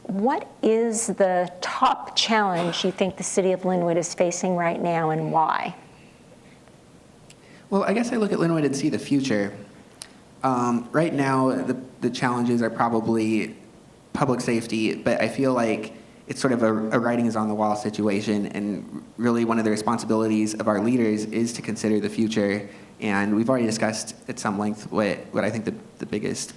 What is the top challenge you think the city of Lynnwood is facing right now, and why? Well, I guess I look at Lynnwood and see the future. Right now, the challenges are probably public safety, but I feel like it's sort of a writing is on the wall situation, and really one of the responsibilities of our leaders is to consider the future. And we've already discussed at some length what I think the biggest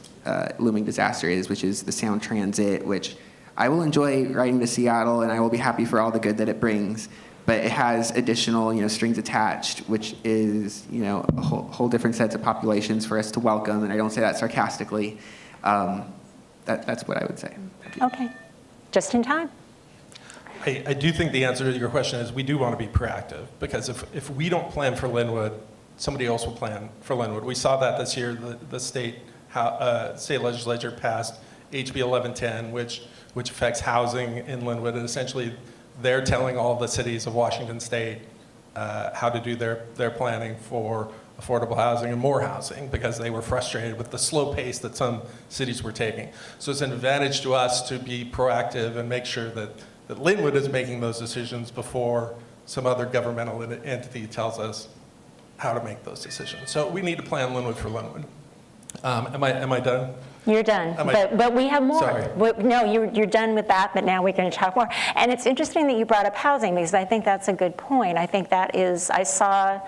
looming disaster is, which is the Sound Transit, which I will enjoy riding to Seattle, and I will be happy for all the good that it brings. But it has additional, strings attached, which is, a whole different sets of populations for us to welcome. And I don't say that sarcastically. That's what I would say. Okay, just in time. I do think the answer to your question is we do want to be proactive, because if we don't plan for Lynnwood, somebody else will plan for Lynnwood. We saw that this year. The state legislature passed HB 1110, which affects housing in Lynnwood, and essentially they're telling all the cities of Washington State how to do their planning for affordable housing and more housing, because they were frustrated with the slow pace that some cities were taking. So it's an advantage to us to be proactive and make sure that Lynnwood is making those decisions before some other governmental entity tells us how to make those decisions. So we need to plan Lynnwood for Lynnwood. Am I done? You're done, but we have more. Sorry. No, you're done with that, but now we're going to talk more. And it's interesting that you brought up housing, because I think that's a good point. I think that is, I saw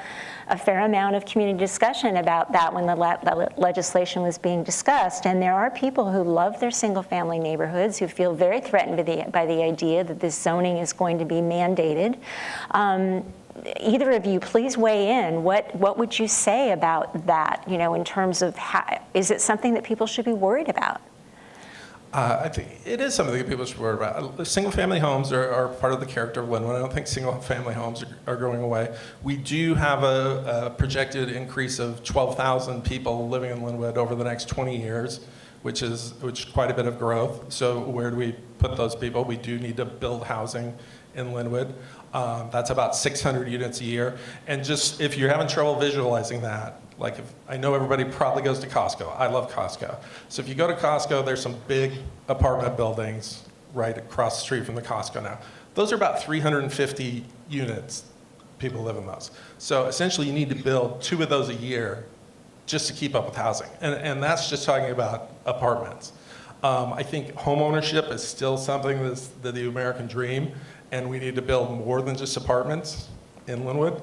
a fair amount of community discussion about that when the legislation was being discussed. And there are people who love their single-family neighborhoods, who feel very threatened by the idea that this zoning is going to be mandated. Either of you, please weigh in. What would you say about that, in terms of is it something that people should be worried about? I think it is something that people should worry about. Single-family homes are part of the character of Lynnwood. I don't think single-family homes are going away. We do have a projected increase of 12,000 people living in Lynnwood over the next 20 years, which is quite a bit of growth. So where do we put those people? We do need to build housing in Lynnwood. That's about 600 units a year. And just if you're having trouble visualizing that, I know everybody probably goes to Costco. I love Costco. So if you go to Costco, there's some big apartment buildings right across the street from the Costco now. Those are about 350 units. People live in those. So essentially you need to build 2 of those a year just to keep up with housing. And that's just talking about apartments. I think home ownership is still something that's the American dream, and we need to build more than just apartments in Lynnwood.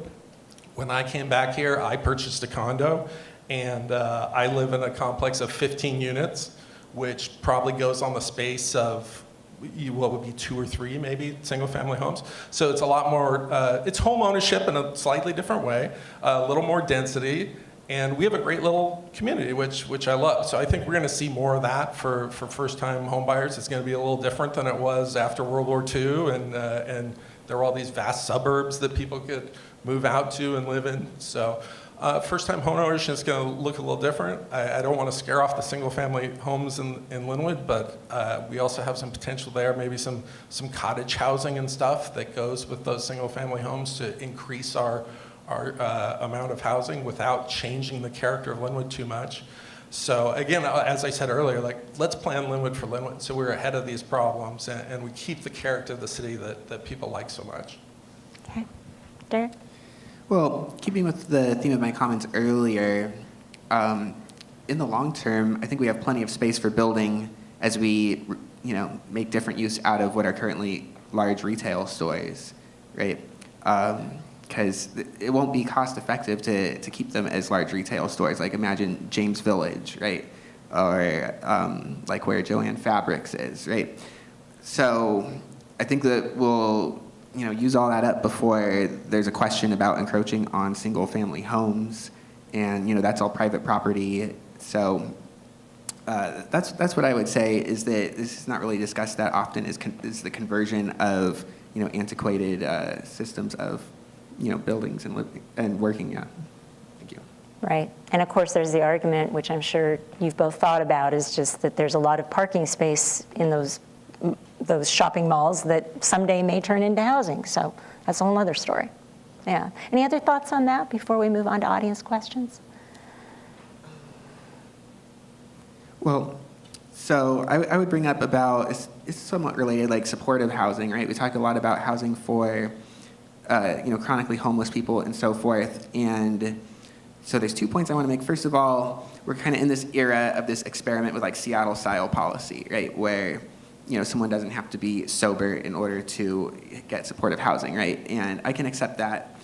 When I came back here, I purchased a condo, and I live in a complex of 15 units, which probably goes on the space of what would be 2 or 3 maybe single-family homes. So it's a lot more, it's home ownership in a slightly different way, a little more density, and we have a great little community, which I love. So I think we're going to see more of that for first-time home buyers. It's going to be a little different than it was after World War II, and there were all these vast suburbs that people could move out to and live in. So first-time home ownership is going to look a little different. I don't want to scare off the single-family homes in Lynnwood, but we also have some potential there, maybe some cottage housing and stuff that goes with those single-family homes to increase our amount of housing without changing the character of Lynnwood too much. So again, as I said earlier, let's plan Lynnwood for Lynnwood so we're ahead of these problems and we keep the character of the city that people like so much. Okay. Derek? Well, keeping with the theme of my comments earlier, in the long term, I think we have plenty of space for building as we, make different use out of what are currently large retail stores, right? Because it won't be cost effective to keep them as large retail stores. Like imagine James Village, right? Or like where Joanne Fabrics is, right? So I think that we'll use all that up before there's a question about encroaching on single family homes. And that's all private property. So That's what I would say, is that this is not really discussed that often, is the conversion of, antiquated systems of, buildings and living and working. Yeah. Thank you. Right. And of course, there's the argument, which I'm sure you've both thought about, is just that there's a lot of parking space in those shopping malls that someday may turn into housing. So that's a whole other story. Yeah. Any other thoughts on that before we move on to audience questions? Well, so I would bring up about, it's somewhat related, like supportive housing, right? We talk a lot about housing for, chronically homeless people and so forth. And so there's 2 points I want to make. First of all, we're kind of in this era of this experiment with like Seattle-style policy, right? Where, someone doesn't have to be sober in order to get supportive housing, right? And I can accept that.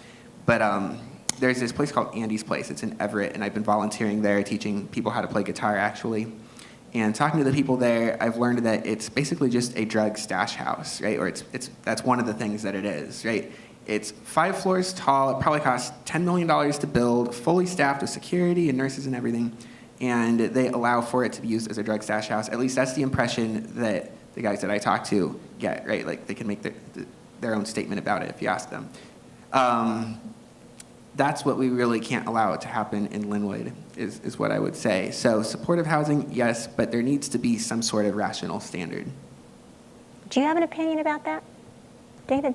But there's this place called Andy's Place. It's in Everett, and I've been volunteering there, teaching people how to play guitar, actually. And talking to the people there, I've learned that it's basically just a drug stash house, right? Or that's one of the things that it is, right? It's 5 floors tall. It probably costs $10 million to build, fully staffed with security and nurses and everything. And they allow for it to be used as a drug stash house. At least that's the impression that the guys that I talk to get, right? Like they can make their own statement about it if you ask them. That's what we really can't allow it to happen in Lynnwood, is what I would say. So supportive housing, yes, but there needs to be some sort of rational standard. Do you have an opinion about that, David?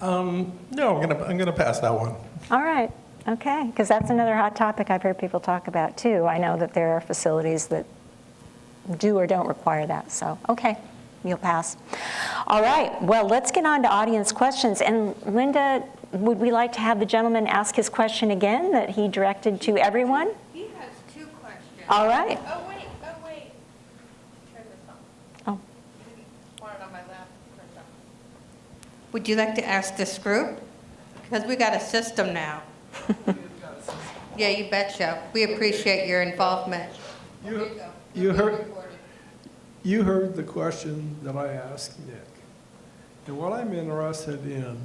No, I'm gonna pass that one. All right. Okay. Because that's another hot topic I've heard people talk about too. I know that there are facilities that do or don't require that. So, okay. You'll pass. All right. Well, let's get on to audience questions. And Linda, would we like to have the gentleman ask his question again that he directed to everyone? He has 2 questions. All right. Oh, wait. Turn this on. Oh. Want it on my lap? Turn it on. Would you like to ask this group? Because we got a system now. Yeah, you betcha. We appreciate your involvement. There you go. You You'll be heard- recorded. You heard the question that I asked Nick. And what I'm interested in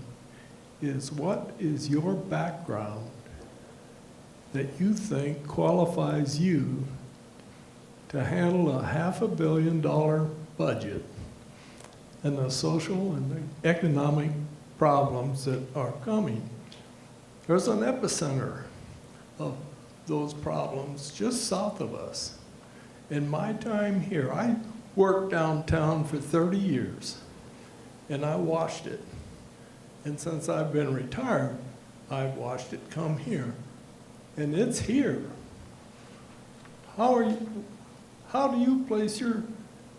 is, what is your background that you think qualifies you to handle a $500 million budget and the social and the economic problems that are coming? There's an epicenter of those problems just south of us. In my time here, I worked downtown for 30 years, and I watched it. And since I've been retired, I've watched it come here. And it's here. How do you place your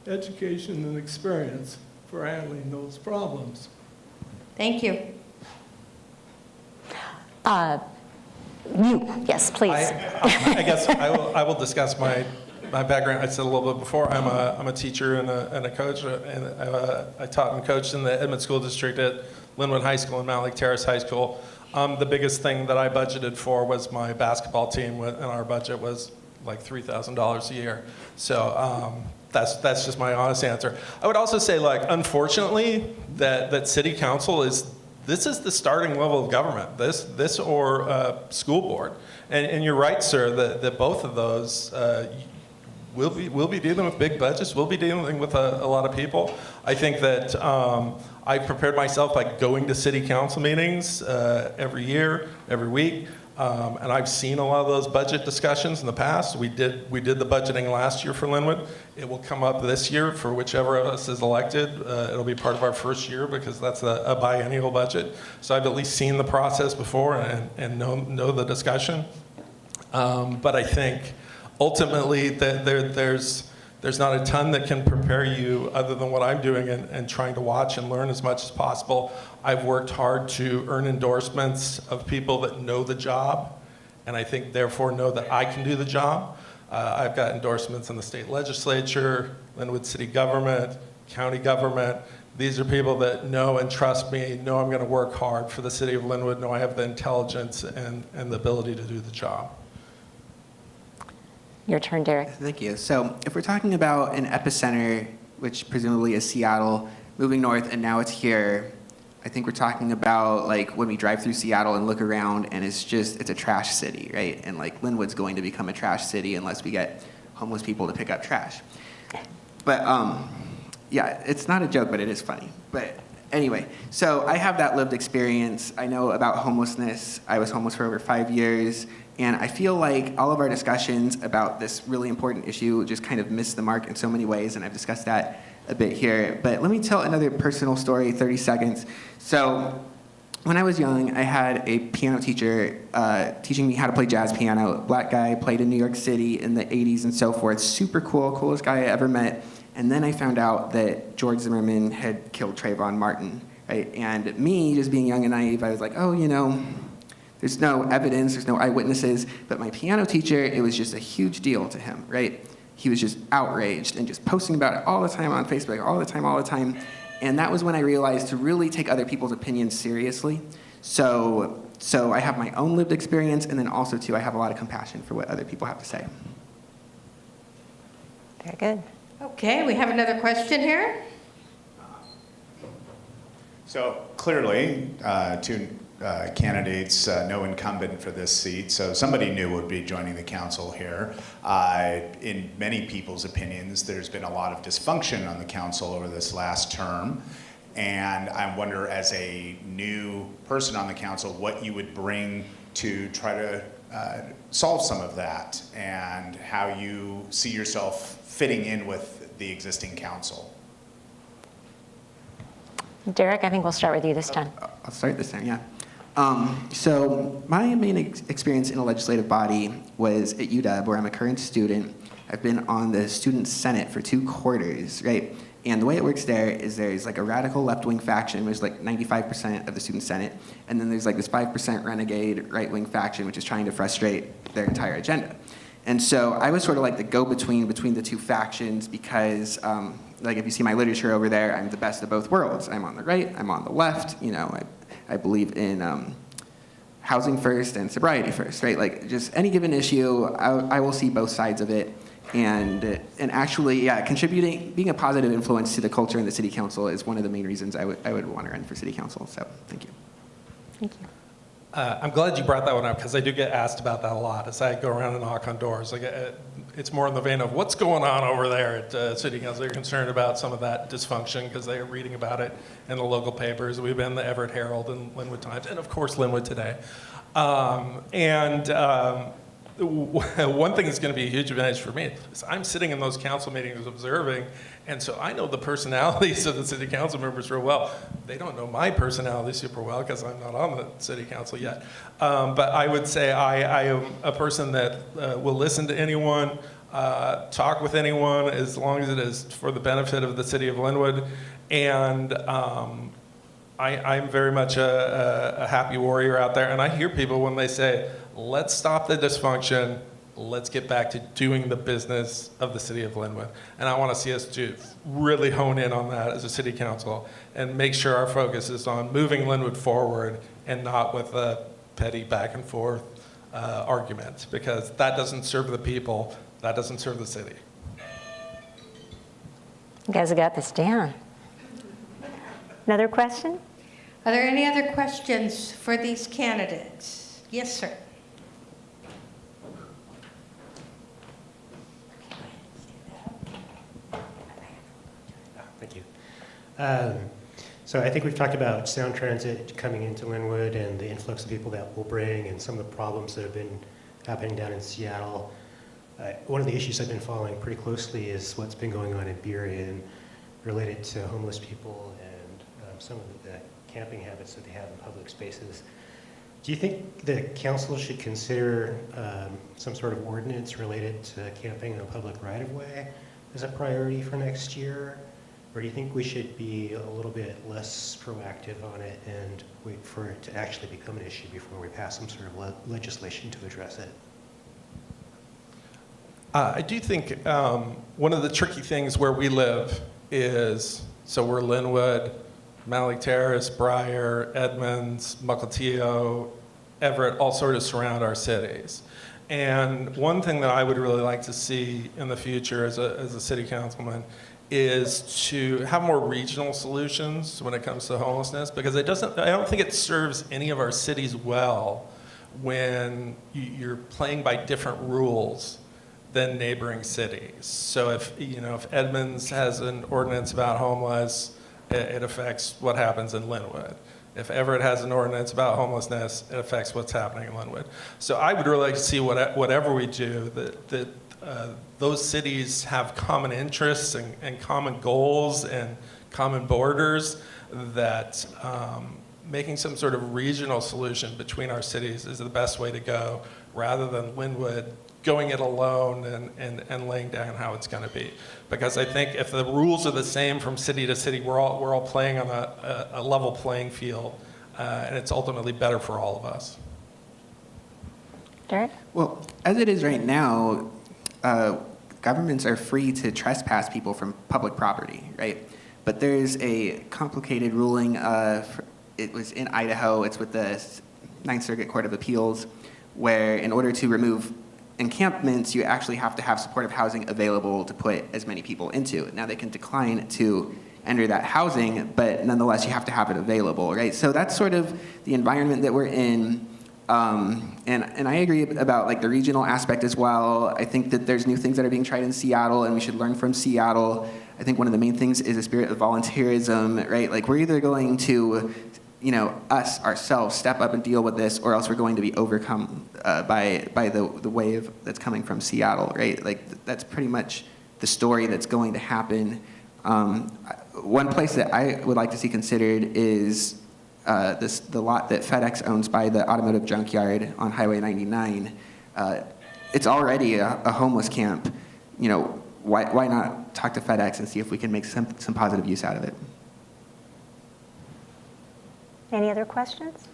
education and experience for handling those problems? Thank you. Yes, please. I guess I will discuss my background. I said a little bit before. I'm a teacher and a coach, and I taught and coached in the Edmonds School District at Lynnwood High School and Mount Lake Terrace High School. The biggest thing that I budgeted for was my basketball team, and our budget was like $3,000 a year. So that's just my honest answer. I would also say, like, unfortunately, that city council this is the starting level of government. This or school board, and you're right, sir, that both of those. We'll be dealing with big budgets. We'll be dealing with a lot of people. I think that I've prepared myself by going to city council meetings every year, every week, and I've seen a lot of those budget discussions in the past. We did the budgeting last year for Lynnwood. It will come up this year for whichever of us is elected. It'll be part of our first year because that's a biennial budget. So I've at least seen the process before and know the discussion. But I think ultimately, there's not a ton that can prepare you other than what I'm doing and trying to watch and learn as much as possible. I've worked hard to earn endorsements of people that know the job, and I think therefore know that I can do the job. I've got endorsements in the state legislature, Lynnwood city government, county government. These are people that know and trust me, know I'm going to work hard for the city of Lynnwood, know I have the intelligence and the ability to do the job. Your turn, Derek. Thank you. So if we're talking about an epicenter, which presumably is Seattle, moving north, and now it's here, I think we're talking about like when we drive through Seattle and look around and it's a trash city, right? And like Lynnwood's going to become a trash city unless we get homeless people to pick up trash. But yeah, it's not a joke, but it is funny. But anyway, so I have that lived experience. I know about homelessness. I was homeless for over 5 years. And I feel like all of our discussions about this really important issue just kind of missed the mark in so many ways, and I've discussed that a bit here. But let me tell another personal story, 30 seconds. So when I was young, I had a piano teacher teaching me how to play jazz piano. Black guy, played in New York City in the 80s and so forth. Super cool, coolest guy I ever met. And then I found out that George Zimmerman had killed Trayvon Martin, right? And me, just being young and naive, I was like, oh, you know, there's no evidence, there's no eyewitnesses. But my piano teacher, it was just a huge deal to him, right? He was just outraged and just posting about it all the time on Facebook, all the time. And that was when I realized to really take other people's opinions seriously. So I have my own lived experience, and then also, too, I have a lot of compassion for what other people have to say. Very good. Okay, we have another question here. So clearly, two candidates, no incumbent for this seat, so somebody new would be joining the council here. In many people's opinions, there's been a lot of dysfunction on the council over this last term, and I wonder, as a new person on the council, what you would bring to try to solve some of that, and how you see yourself fitting in with the existing council. Derek, I think we'll start with you this time. I'll start this time, yeah. So my main experience in a legislative body was at UW, where I'm a current student. I've been on the student senate for 2 quarters, right? And the way it works there is there's like a radical left-wing faction, which is like 95% of the student senate, and then there's like this 5% renegade right-wing faction, which is trying to frustrate their entire agenda. And so I was sort of like the go-between between the 2 factions because, like if you see my literature over there, I'm the best of both worlds. I'm on the right, I'm on the left. You know, I believe in housing first and sobriety first, right? Like just any given issue, I will see both sides of it. And actually, yeah, contributing, being a positive influence to the culture in the city council is one of the main reasons I would want to run for city council. So thank you. Thank you. I'm glad you brought that one up because I do get asked about that a lot as I go around and knock on doors. Like, it's more in the vein of what's going on over there at City Council. They're concerned about some of that dysfunction because they are reading about it in the local papers. We've been in the Everett Herald and Lynnwood Times, and of course Lynnwood Today. One thing that's going to be a huge advantage for me is I'm sitting in those council meetings observing, and so I know the personalities of the city council members real well. They don't know my personality super well because I'm not on the city council yet. But I would say I am a person that will listen to anyone, talk with anyone as long as it is for the benefit of the city of Lynnwood. And I'm very much a happy warrior out there. And I hear people when they say, let's stop the dysfunction, let's get back to doing the business of the city of Lynnwood. And I want to see us really hone in on that as a city council and make sure our focus is on moving Lynnwood forward and not with a petty back and forth argument, because that doesn't serve the people, that doesn't serve the city. You guys have got this down. Another question? Are there any other questions for these candidates? Yes, sir. Thank you. So I think we've talked about sound transit coming into Lynnwood and the influx of people that will bring and some of the problems that have been happening down in Seattle. One of the issues I've been following pretty closely is what's been going on in Burien related to homeless people and some of the camping habits that they have in public spaces. Do you think the council should consider some sort of ordinance related to camping in a public right-of-way as a priority for next year? Or do you think we should be a little bit less proactive on it and wait for it to actually become an issue before we pass some sort of legislation to address it? I do think one of the tricky things where we live is, so we're Lynnwood, Malik Terrace, Briar, Edmonds, Mukilteo, Everett, all sort of surround our cities. And one thing that I would really like to see in the future as a city councilman is to have more regional solutions when it comes to homelessness, because I don't think it serves any of our cities well when you're playing by different rules than neighboring cities. So if Edmonds has an ordinance about homeless, it affects what happens in Lynnwood. If Everett has an ordinance about homelessness, it affects what's happening in Lynnwood. So I would really like to see whatever we do, that those cities have common interests and common goals and common borders, that making some sort of regional solution between our cities is the best way to go, rather than Lynnwood going it alone and laying down how it's going to be. Because I think if the rules are the same from city to city, we're all playing on a level playing field, and it's ultimately better for all of us. Derek? Well, as it is right now, governments are free to trespass people from public property, right? But there's a complicated ruling. It was in Idaho. It's with the Ninth Circuit Court of Appeals, where in order to remove encampments, you actually have to have supportive housing available to put as many people into. Now, they can decline to enter that housing, but nonetheless, you have to have it available, right? So that's sort of the environment that we're in. And I agree about like the regional aspect as well. I think that there's new things that are being tried in Seattle, and we should learn from Seattle. I think one of the main things is a spirit of volunteerism, right? Like, we're either going to, us ourselves step up and deal with this, or else we're going to be overcome by the wave that's coming from Seattle, right? Like, that's pretty much the story that's going to happen. One place that I would like to see considered is the lot that FedEx owns by the automotive junkyard on Highway 99. It's already a homeless camp. Why not talk to FedEx and see if we can make some positive use out of it? Any other questions?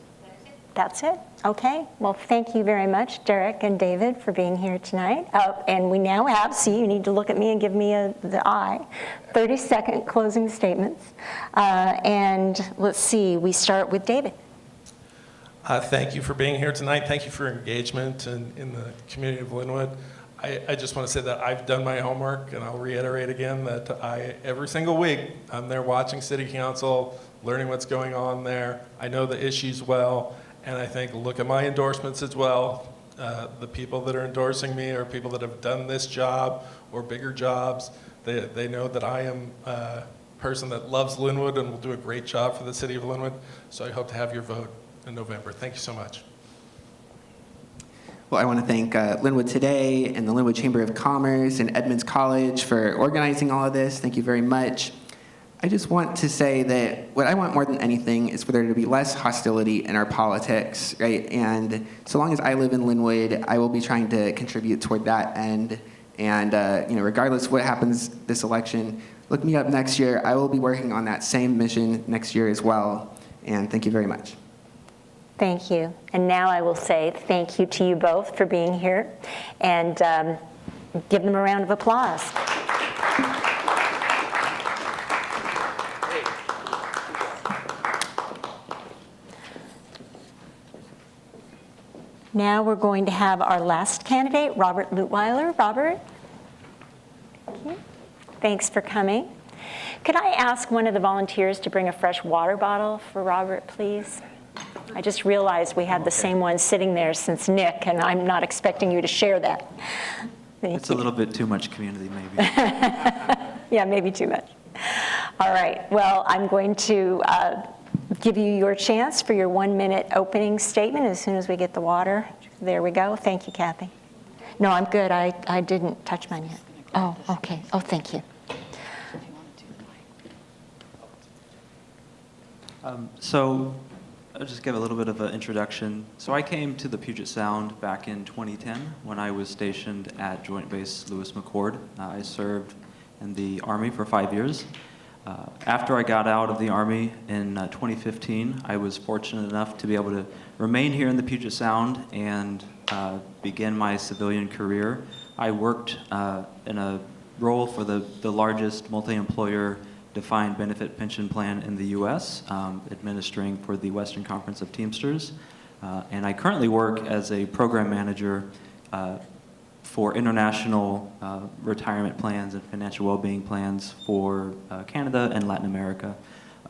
That's it? Okay. Well, thank you very much, Derek and David, for being here tonight. And we now have, you need to look at me and give me the eye, 30-second closing statements. And let's see, we start with David. Thank you for being here tonight. Thank you for your engagement in the community of Lynnwood. I just want to say that I've done my homework, and I'll reiterate again that every single week, I'm there watching City Council, learning what's going on there. I know the issues well, and I think, look at my endorsements as well. The people that are endorsing me are people that have done this job or bigger jobs. They know that I am a person that loves Lynnwood and will do a great job for the city of Lynnwood. So I hope to have your vote in November. Thank you so much. Well, I want to thank Lynnwood Today and the Lynnwood Chamber of Commerce and Edmonds College for organizing all of this. Thank you very much. I just want to say that what I want more than anything is for there to be less hostility in our politics, right? And so long as I live in Lynnwood, I will be trying to contribute toward that end. And regardless of what happens this election, look me up next year. I will be working on that same mission next year as well. And thank you very much. Thank you. And now I will say thank you to you both for being here, and give them a round of applause. Now we're going to have our last candidate, Robert Lutweiler. Robert? Okay. Thanks for coming. Could I ask one of the volunteers to bring a fresh water bottle for Robert, please? I just realized we had the same one sitting there since Nick, and I'm not expecting you to share that. It's a little bit too much community, maybe. Yeah, maybe too much. All right. Well, I'm going to give you your chance for your 1-minute opening statement as soon as we get the water. There we go. Thank you, Kathy. No, I'm good. I didn't touch mine yet. Oh, okay. Oh, thank you. So I'll just give a little bit of an introduction. So I came to the Puget Sound back in 2010 when I was stationed at Joint Base Lewis McChord. I served in the Army for 5 years. After I got out of the Army in 2015, I was fortunate enough to be able to remain here in the Puget Sound and begin my civilian career. I worked in a role for the largest multi-employer defined benefit pension plan in the U.S., administering for the Western Conference of Teamsters. And I currently work as a program manager for international retirement plans and financial well-being plans for Canada and Latin America.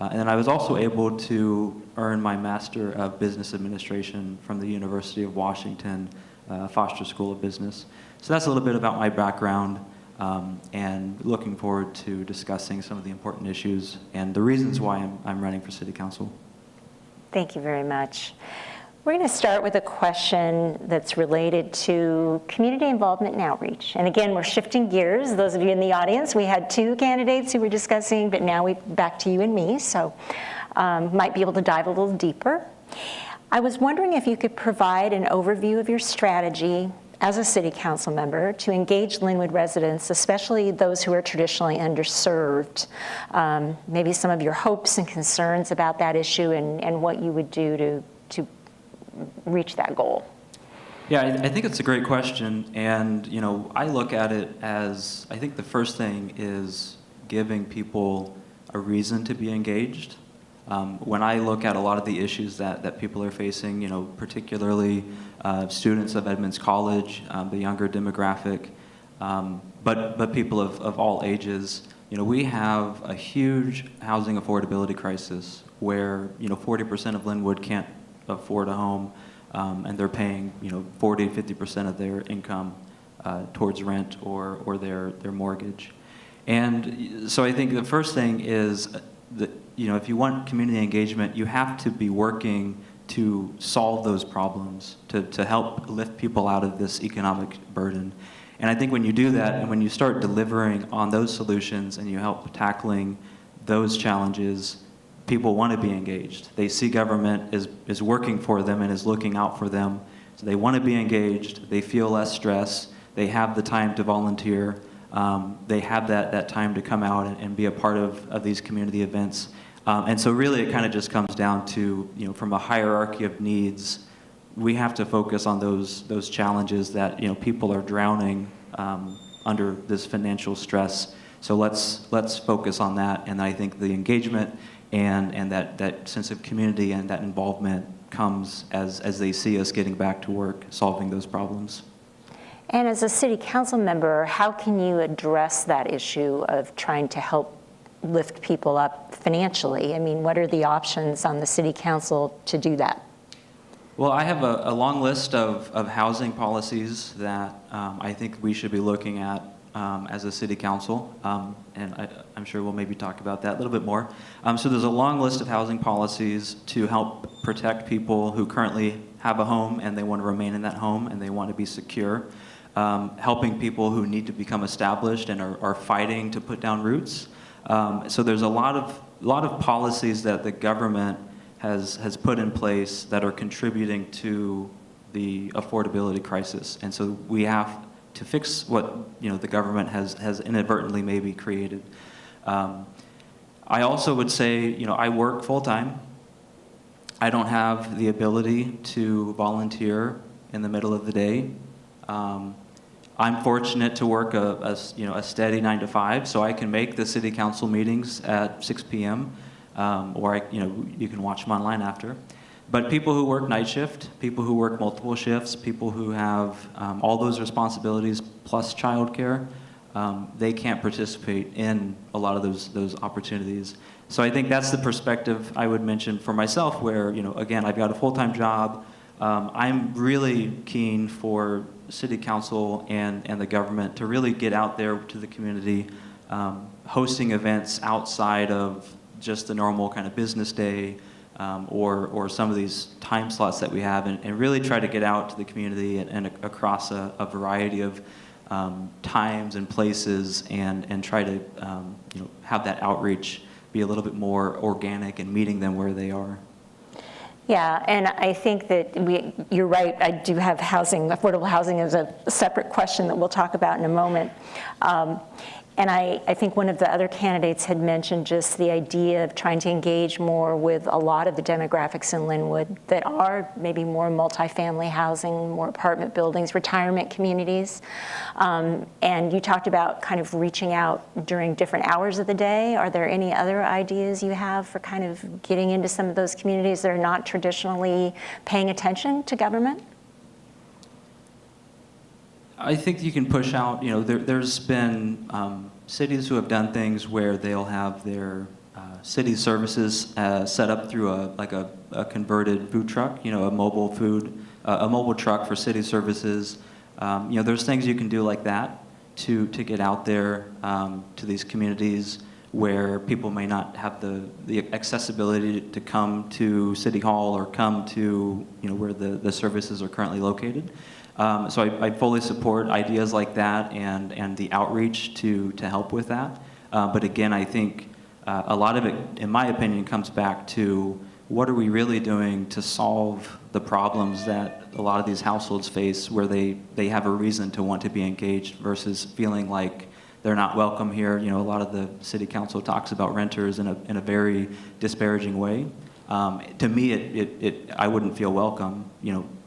And then I was also able to earn my Master of Business Administration from the University of Washington Foster School of Business. So that's a little bit about my background, and looking forward to discussing some of the important issues and the reasons why I'm running for City Council. Thank you very much. We're going to start with a question that's related to community involvement and outreach. And again, we're shifting gears. Those of you in the audience, we had 2 candidates who were discussing, but now we're back to you and me, so might be able to dive a little deeper. I was wondering if you could provide an overview of your strategy as a city council member to engage Lynnwood residents, especially those who are traditionally underserved. Maybe some of your hopes and concerns about that issue and what you would do to reach that goal. Yeah, I think it's a great question, and I look at it as, I think the first thing is giving people a reason to be engaged. When I look at a lot of the issues that people are facing, particularly students of Edmonds College, the younger demographic, but people of all ages, we have a huge housing affordability crisis where 40% of Lynnwood can't afford a home, and they're paying 40-50% of their income towards rent or their mortgage. And so I think the first thing is that if you want community engagement, you have to be working to solve those problems, to help lift people out of this economic burden. And I think when you do that, and when you start delivering on those solutions and you help tackling those challenges, people want to be engaged. They see government is working for them and is looking out for them. So they want to be engaged. They feel less stress. They have the time to volunteer. They have that time to come out and be a part of these community events. And so really it kind of just comes down to, from a hierarchy of needs, we have to focus on those challenges that, people are drowning under this financial stress. So let's focus on that. And I think the engagement and that sense of community and that involvement comes as they see us getting back to work, solving those problems. And as a city council member, how can you address that issue of trying to help lift people up financially? I mean, what are the options on the city council to do that? Well, I have a long list of housing policies that I think we should be looking at as a city council, and I'm sure we'll maybe talk about that a little bit more. So there's a long list of housing policies to help protect people who currently have a home and they want to remain in that home and they want to be secure. Helping people who need to become established and are fighting to put down roots. So there's a lot of policies that the government has put in place that are contributing to the affordability crisis, and so we have to fix what the government has inadvertently maybe created. I also would say I work full time. I don't have the ability to volunteer in the middle of the day. I'm fortunate to work a steady 9 to 5, so I can make the city council meetings at 6 p.m. Or you can watch them online after. But people who work night shift, people who work multiple shifts, people who have all those responsibilities plus childcare, they can't participate in a lot of those opportunities. So I think that's the perspective I would mention for myself, where again I've got a full-time job. I'm really keen for city council and the government to really get out there to the community, hosting events outside of just the normal kind of business day, or some of these time slots that we have, and really try to get out to the community and across a variety of times and places, and try to have that outreach be a little bit more organic and meeting them where they are. Yeah, and I think that you're right. I do have housing, affordable housing is a separate question that we'll talk about in a moment. And I think one of the other candidates had mentioned just the idea of trying to engage more with a lot of the demographics in Lynnwood that are maybe more multifamily housing, more apartment buildings, retirement communities. And you talked about kind of reaching out during different hours of the day. Are there any other ideas you have for kind of getting into some of those communities that are not traditionally paying attention to government? I think you can push out, there's been cities who have done things where they'll have their city services set up through a converted food truck, a mobile food a mobile truck for city services. There's things you can do like that to get out there to these communities where people may not have the accessibility to come to City Hall or come to where the services are currently located. So I fully support ideas like that and the outreach to help with that. But again, I think a lot of it, in my opinion, comes back to what are we really doing to solve the problems that a lot of these households face where they have a reason to want to be engaged versus feeling like they're not welcome here. A lot of the city council talks about renters in a very disparaging way. To me, I wouldn't feel welcome,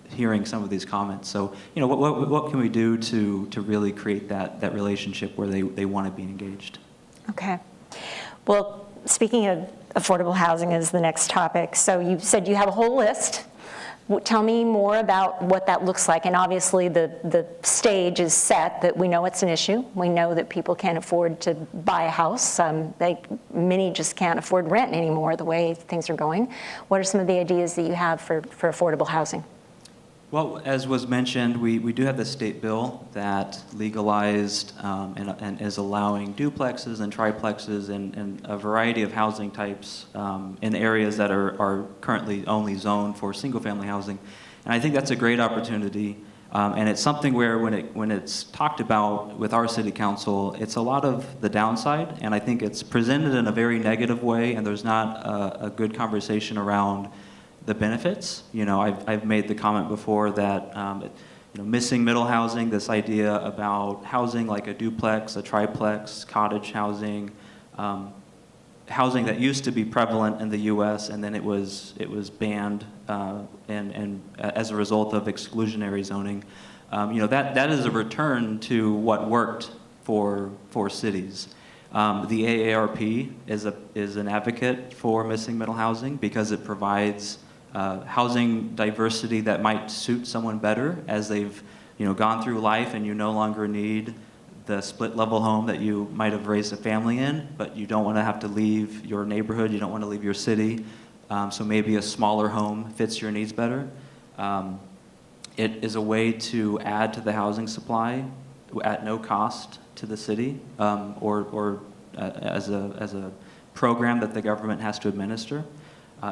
hearing some of these comments. So, what can we do to really create that relationship where they want to be engaged? Okay. Well, speaking of affordable housing is the next topic. So you said you have a whole list. Tell me more about what that looks like. And obviously the stage is set that we know it's an issue. We know that people can't afford to buy a house. Many just can't afford rent anymore the way things are going. What are some of the ideas that you have for affordable housing? Well, as was mentioned, we do have the state bill that legalized and is allowing duplexes and triplexes and a variety of housing types in areas that are currently only zoned for single-family housing. And I think that's a great opportunity. And it's something where when it's talked about with our city council, it's a lot of the downside. And I think it's presented in a very negative way, and there's not a good conversation around the benefits. I've made the comment before that missing middle housing, this idea about housing like a duplex, a triplex, cottage housing, housing that used to be prevalent in the U.S. and then it was banned and as a result of exclusionary zoning. That is a return to what worked for cities. The AARP is an advocate for missing middle housing because it provides housing diversity that might suit someone better as they've gone through life and you no longer need the split level home that you might have raised a family in, but you don't want to have to leave your neighborhood, you don't want to leave your city, so maybe a smaller home fits your needs better. It is a way to add to the housing supply at no cost to the city or as a program that the government has to administer.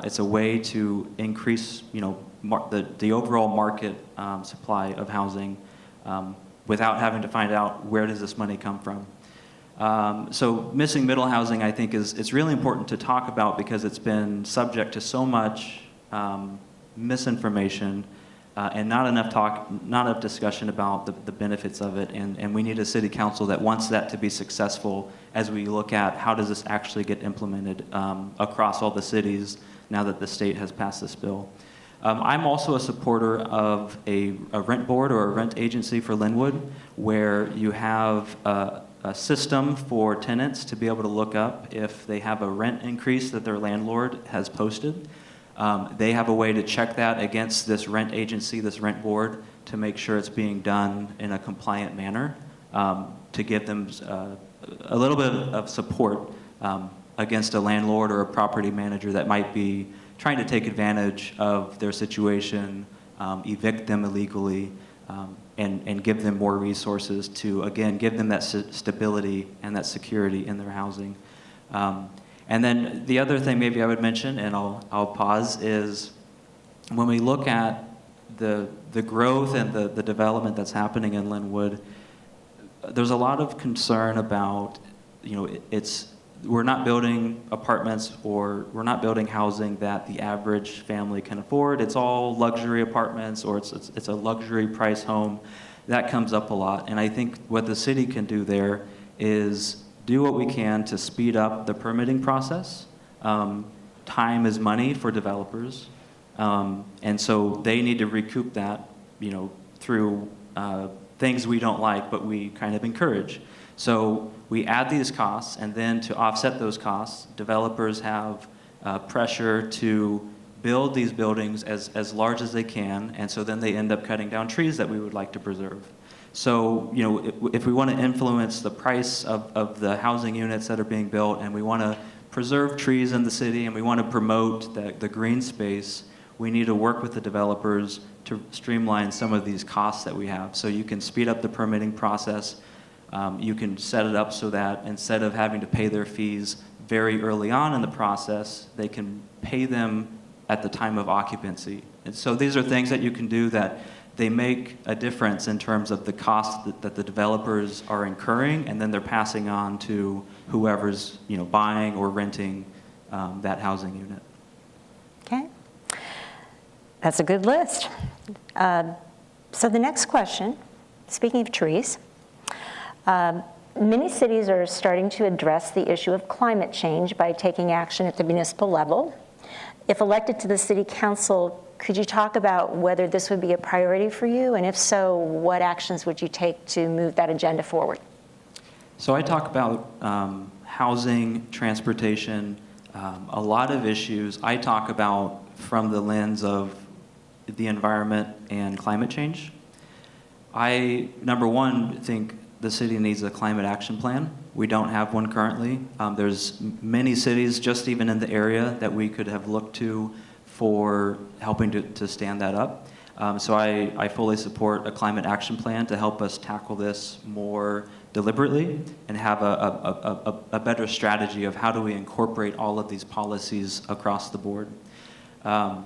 It's a way to increase, the overall market supply of housing without having to find out where does this money come from. So missing middle housing, I think, it's really important to talk about because it's been subject to so much misinformation and not enough discussion about the benefits of it. And we need a city council that wants that to be successful as we look at how does this actually get implemented across all the cities now that the state has passed this bill. I'm also a supporter of a rent board or a rent agency for Lynnwood, where you have a system for tenants to be able to look up if they have a rent increase that their landlord has posted. They have a way to check that against this rent agency, this rent board, to make sure it's being done in a compliant manner, to give them a little bit of support against a landlord or a property manager that might be trying to take advantage of their situation, evict them illegally, and give them more resources to, again, give them that stability and that security in their housing. And then the other thing maybe I would mention, and I'll pause, is when we look at the growth and the development that's happening in Lynnwood, there's a lot of concern about, we're not building apartments or we're not building housing that the average family can afford. It's all luxury apartments or it's a luxury price home. That comes up a lot. And I think what the city can do there is do what we can to speed up the permitting process. Time is money for developers. And so they need to recoup that, through things we don't like, but we kind of encourage. So we add these costs, and then to offset those costs, developers have pressure to build these buildings as large as they can, and so then they end up cutting down trees that we would like to preserve. So, if we want to influence the price of the housing units that are being built, and we want to preserve trees in the city, and we want to promote the green space, we need to work with the developers to streamline some of these costs that we have. So you can speed up the permitting process. You can set it up so that instead of having to pay their fees very early on in the process, they can pay them at the time of occupancy. And so these are things that you can do that they make a difference in terms of the cost that the developers are incurring, and then they're passing on to whoever's buying or renting that housing unit. Okay. That's a good list. So the next question, speaking of trees, many cities are starting to address the issue of climate change by taking action at the municipal level. If elected to the city council, could you talk about whether this would be a priority for you? And if so, what actions would you take to move that agenda forward? So I talk about housing, transportation, a lot of issues I talk about from the lens of the environment and climate change. I, number one, think the city needs a climate action plan. We don't have one currently. There's many cities, just even in the area, that we could have looked to for helping to stand that up. So I fully support a climate action plan to help us tackle this more deliberately and have a better strategy of how do we incorporate all of these policies across the board. And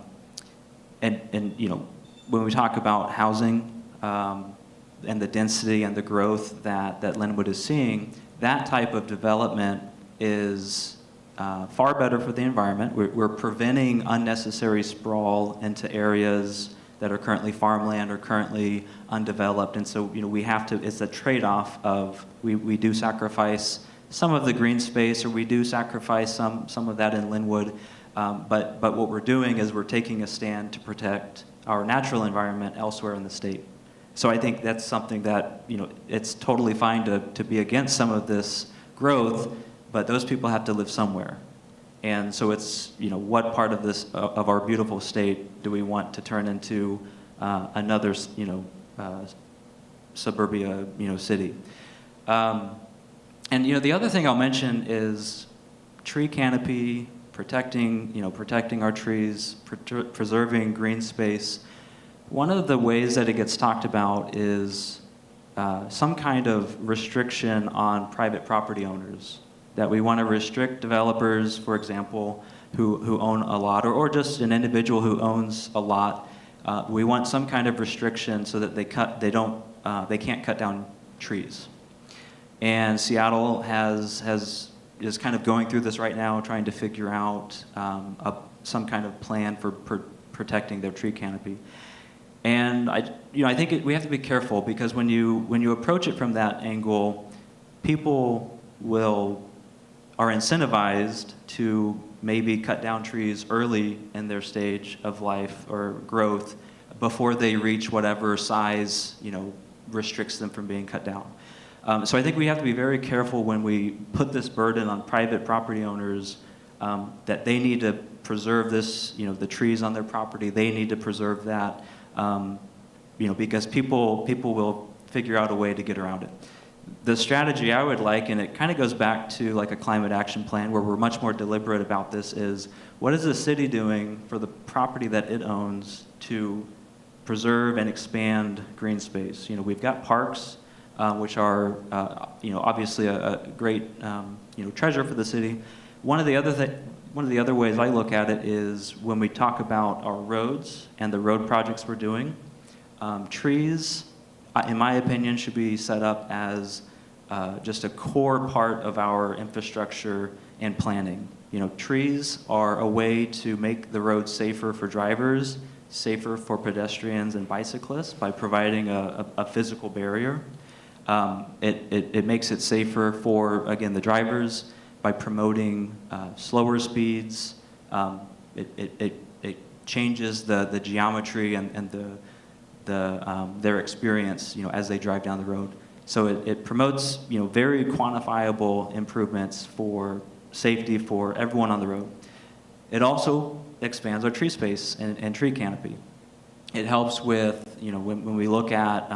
when we talk about housing and the density and the growth that Lynnwood is seeing, that type of development is far better for the environment. We're preventing unnecessary sprawl into areas that are currently farmland or currently undeveloped. And so, we have to, it's a trade-off of we do sacrifice some of the green space, or we do sacrifice some of that in Lynnwood. But what we're doing is we're taking a stand to protect our natural environment elsewhere in the state. So I think that's something that, it's totally fine to be against some of this growth, but those people have to live somewhere. And so it's, what part of this, of our beautiful state do we want to turn into another, suburbia, city? And, the other thing I'll mention is tree canopy, protecting our trees, preserving green space. One of the ways that it gets talked about is some kind of restriction on private property owners. That we want to restrict developers, for example, who own a lot, or just an individual who owns a lot. We want some kind of restriction so that they can't cut down trees. And Seattle is kind of going through this right now, trying to figure out some kind of plan for protecting their tree canopy. And I think we have to be careful, because when you approach it from that angle, people are incentivized to maybe cut down trees early in their stage of life or growth before they reach whatever size restricts them from being cut down. So I think we have to be very careful when we put this burden on private property owners, that they need to preserve this, the trees on their property. They need to preserve that, because people will figure out a way to get around it. The strategy I would like, and it kind of goes back to like a climate action plan where we're much more deliberate about this, is what is the city doing for the property that it owns to preserve and expand green space? We've got parks, which are obviously a great treasure for the city. One of the other ways I look at it is when we talk about our roads and the road projects we're doing. Trees, in my opinion, should be set up as just a core part of our infrastructure and planning. Trees are a way to make the roads safer for drivers, safer for pedestrians and bicyclists by providing a physical barrier. It makes it safer for, again, the drivers by promoting slower speeds. It changes the geometry and their experience, as they drive down the road. So it promotes, very quantifiable improvements for safety for everyone on the road. It also expands our tree space and tree canopy. It helps with, when we look at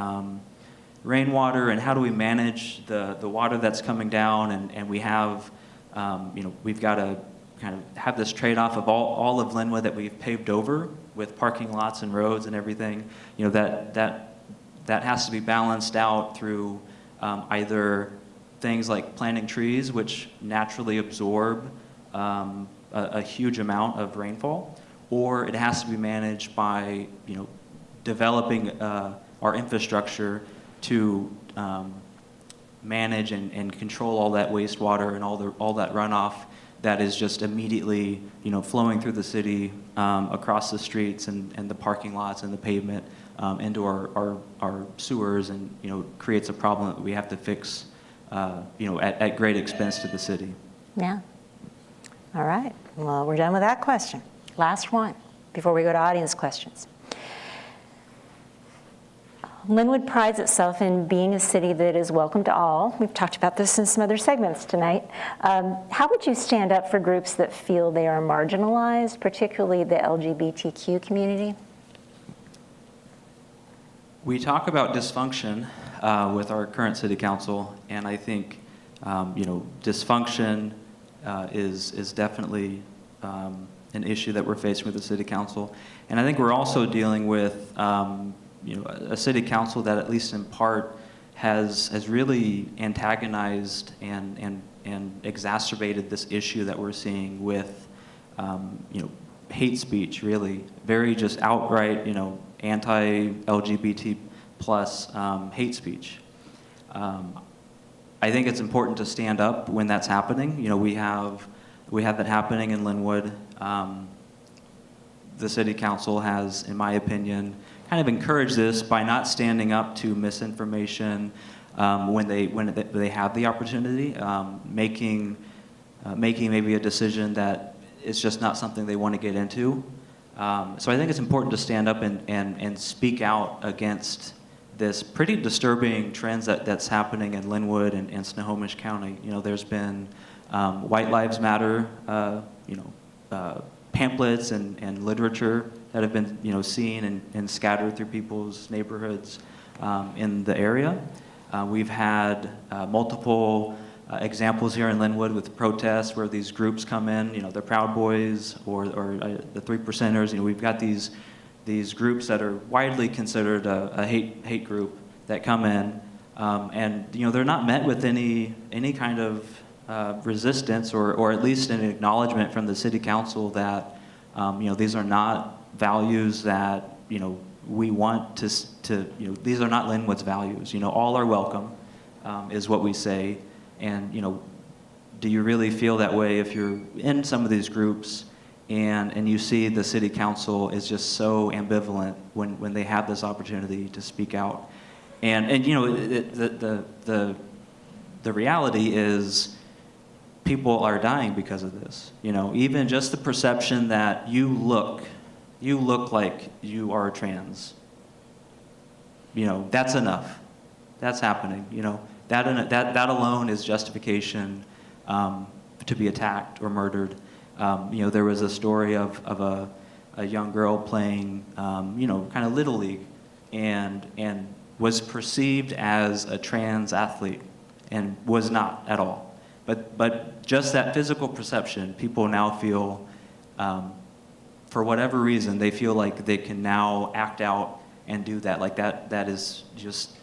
rainwater and how do we manage the water that's coming down, and we have, we've got kind of have this trade-off of all of Lynnwood that we've paved over with parking lots and roads and everything, that has to be balanced out through either things like planting trees, which naturally absorb a huge amount of rainfall, or it has to be managed by developing our infrastructure to manage and control all that wastewater and all that runoff that is just immediately flowing through the city, across the streets and the parking lots and the pavement, into our sewers, and creates a problem that we have to fix at great expense to the city. Yeah. All right. Well, we're done with that question. Last one before we go to audience questions. Lynnwood prides itself in being a city that is welcome to all. We've talked about this in some other segments tonight. How would you stand up for groups that feel they are marginalized, particularly the LGBTQ community? We talk about dysfunction with our current city council, and I think dysfunction is definitely an issue that we're facing with the city council, and I think we're also dealing with a city council that, at least in part, has really antagonized and exacerbated this issue that we're seeing with hate speech. Really, very just outright anti-LGBT plus hate speech. I think it's important to stand up when that's happening. We have that happening in Lynnwood. The city council has, in my opinion, kind of encouraged this by not standing up to misinformation when they have the opportunity, making maybe a decision that is just not something they want to get into. So I think it's important to stand up and speak out against this pretty disturbing trends that's happening in Lynnwood and Snohomish County. There's been White Lives Matter, pamphlets and literature that have been seen and scattered through people's neighborhoods in the area. We've had multiple examples here in Lynnwood with protests where these groups come in, the Proud Boys or the 3%ers. We've got these groups that are widely considered a hate group that come in, and they're not met with any kind of resistance or at least an acknowledgement from the city council that these are not values that we want to these are not Lynnwood's values. All are welcome, is what we say. And do you really feel that way if you're in some of these groups and you see the city council is just so ambivalent when they have this opportunity to speak out? And the reality is people are dying because of this. Even just the perception that you look like you are trans. That's enough. That's happening. That alone is justification to be attacked or murdered. There was a story of a young girl playing, kind of Little League, and was perceived as a trans athlete, and was not at all. But just that physical perception, people now feel, for whatever reason, they feel like they can now act out and do that. Like that is just,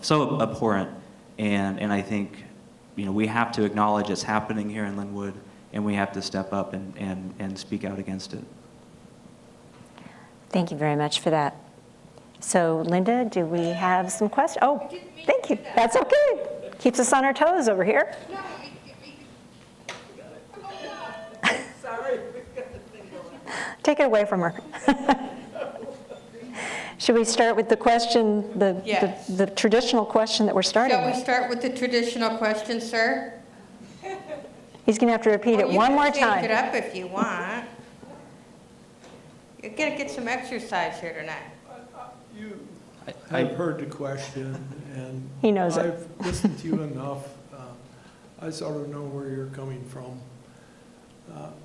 so abhorrent. And I think, we have to acknowledge it's happening here in Lynnwood, and we have to step up and speak out against it. Thank you very much for that. So, Linda, do we have some questions? Oh, thank you. That's okay. Keeps us on our toes over here. Take it away from her. Should we start with the question, Yes. the traditional question that we're starting Shall we with? start with the traditional question, sir? He's going to have to repeat it one more You can change it time. up if you want. You're going to get some exercise here tonight. I've heard the question, and He knows it. I've listened to you enough. I sort of know where you're coming from.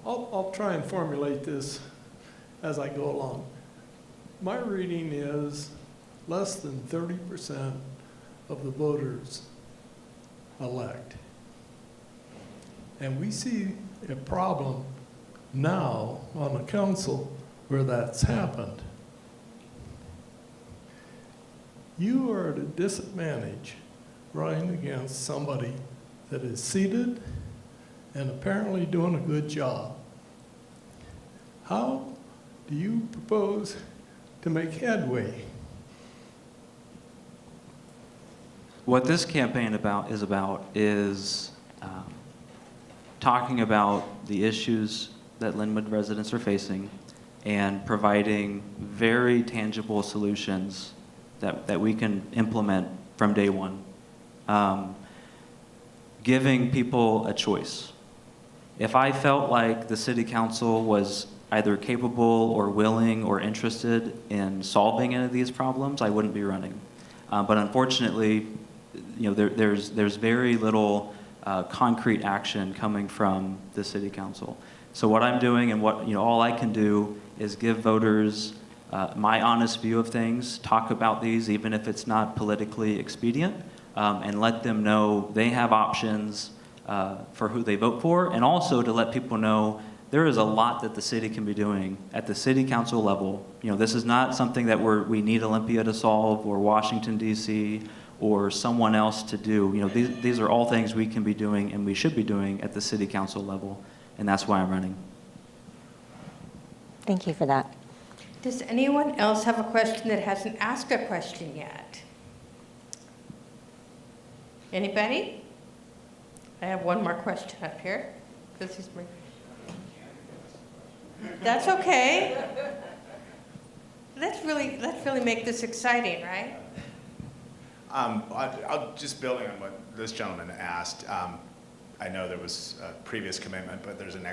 I'll try and formulate this as I go along. My reading is less than 30% of the voters elect. And we see a problem now on the council where that's happened. You are at a disadvantage running against somebody that is seated and apparently doing a good job. How do you propose to make headway? What this campaign is talking about the issues that Lynnwood residents are facing and providing very tangible solutions that we can implement from day one. Giving people a choice. If I felt like the city council was either capable or willing or interested in solving any of these problems, I wouldn't be running. But unfortunately, there's very little concrete action coming from the city council. So what I'm doing and what all I can do is give voters my honest view of things, talk about these even if it's not politically expedient, and let them know they have options for who they vote for, and also to let people know there is a lot that the city can be doing at the city council level. This is not something that we need Olympia to solve or Washington, D.C., or someone else to do. These are all things we can be doing and we should be doing at the city council level, and that's why I'm running. Thank you for that. Does anyone else have a question that hasn't asked a question yet? Anybody? I have one more question up here. This is my... That's okay. Let's really make this exciting, right? I'll just building on what this gentleman asked. I know there was a previous commitment, but there's an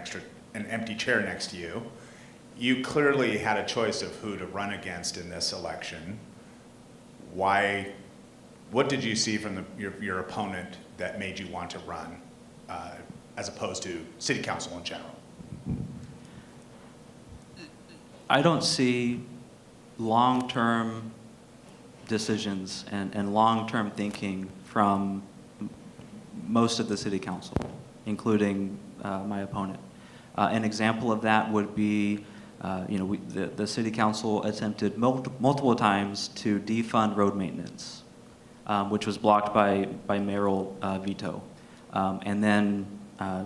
empty chair next to you. You clearly had a choice of who to run against in this election. Why? What did you see from your opponent that made you want to run, as opposed to city council in general? I don't see long-term decisions and long-term thinking from most of the city council, including my opponent. An example of that would be, the city council attempted multiple times to defund road maintenance, which was blocked by mayoral veto. And then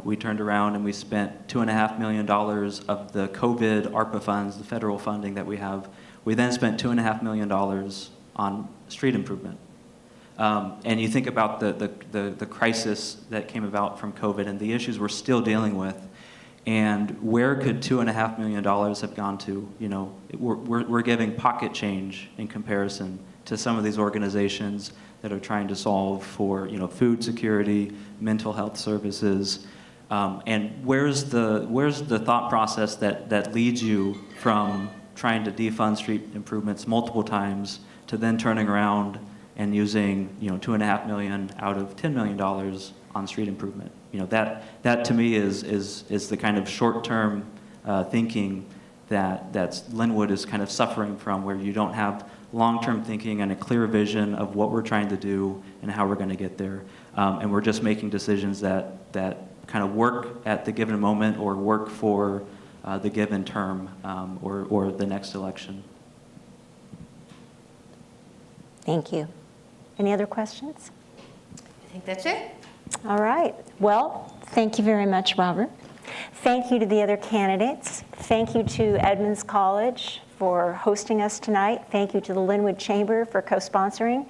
we turned around and we spent $2.5 million of the COVID ARPA funds, the federal funding that we have. We then spent $2.5 million on street improvement. And you think about the crisis that came about from COVID and the issues we're still dealing with, and where could $2.5 million have gone to? We're giving pocket change in comparison to some of these organizations that are trying to solve for food security, mental health services, and where's the thought process that leads you from trying to defund street improvements multiple times to then turning around and using $2.5 million out of $10 million on street improvement? That to me is the kind of short-term thinking that Lynnwood is kind of suffering from, where you don't have long-term thinking and a clear vision of what we're trying to do and how we're going to get there. And we're just making decisions that kind of work at the given moment or work for the given term or the next election. Thank you. Any other questions? I think that's it. All right. Well, thank you very much, Robert. Thank you to the other candidates. Thank you to Edmonds College for hosting us tonight. Thank you to the Lynnwood Chamber for co-sponsoring.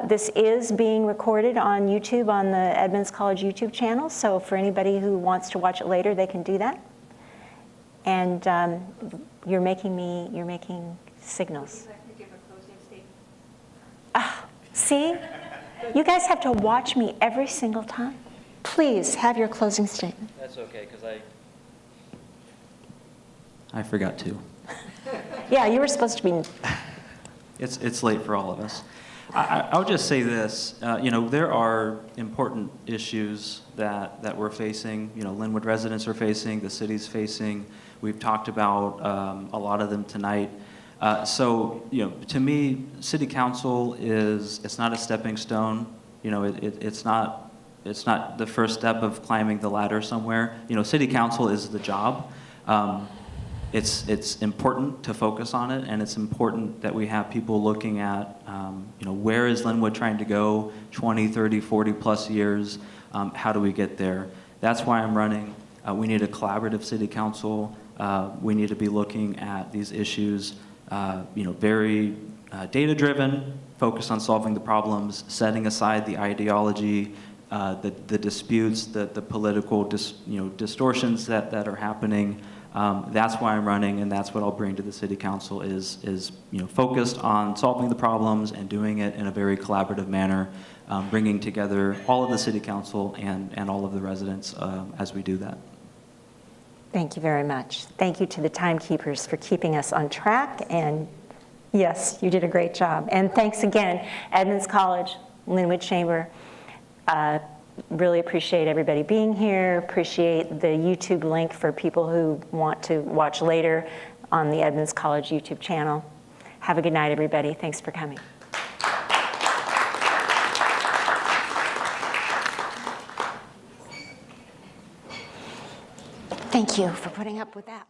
This is being recorded on YouTube on the Edmonds College YouTube channel, so for anybody who wants to watch it later, they can do that. And you're making signals. See? You guys have to watch me every single time. Please have your closing statement. That's okay, because I forgot to. Yeah, you were supposed to be. It's late for all of us. I'll just say this. There are important issues that we're facing. Lynnwood residents are facing, the city's facing. We've talked about a lot of them tonight. So to me, city council it's not a stepping stone. It's not it's not the first step of climbing the ladder somewhere. You know, city council is the job. It's important to focus on it, and it's important that we have people looking at, you know, where is Lynnwood trying to go 20, 30, 40 plus years? How do we get there? That's why I'm running. We need a collaborative city council. We need to be looking at these issues, you know, very data-driven, focused on solving the problems, setting aside the ideology, the disputes, the political distortions that are happening. That's why I'm running, and that's what I'll bring to the city council is you know, focused on solving the problems and doing it in a very collaborative manner, bringing together all of the city council and all of the residents as we do that. Thank you very much. Thank you to the timekeepers for keeping us on track, and yes, you did a great job. And thanks again, Edmonds College, Lynnwood Chamber. Really appreciate everybody being here. Appreciate the YouTube link for people who want to watch later on the Edmonds College YouTube channel. Have a good night, everybody. Thanks for coming. Thank you for putting up with that.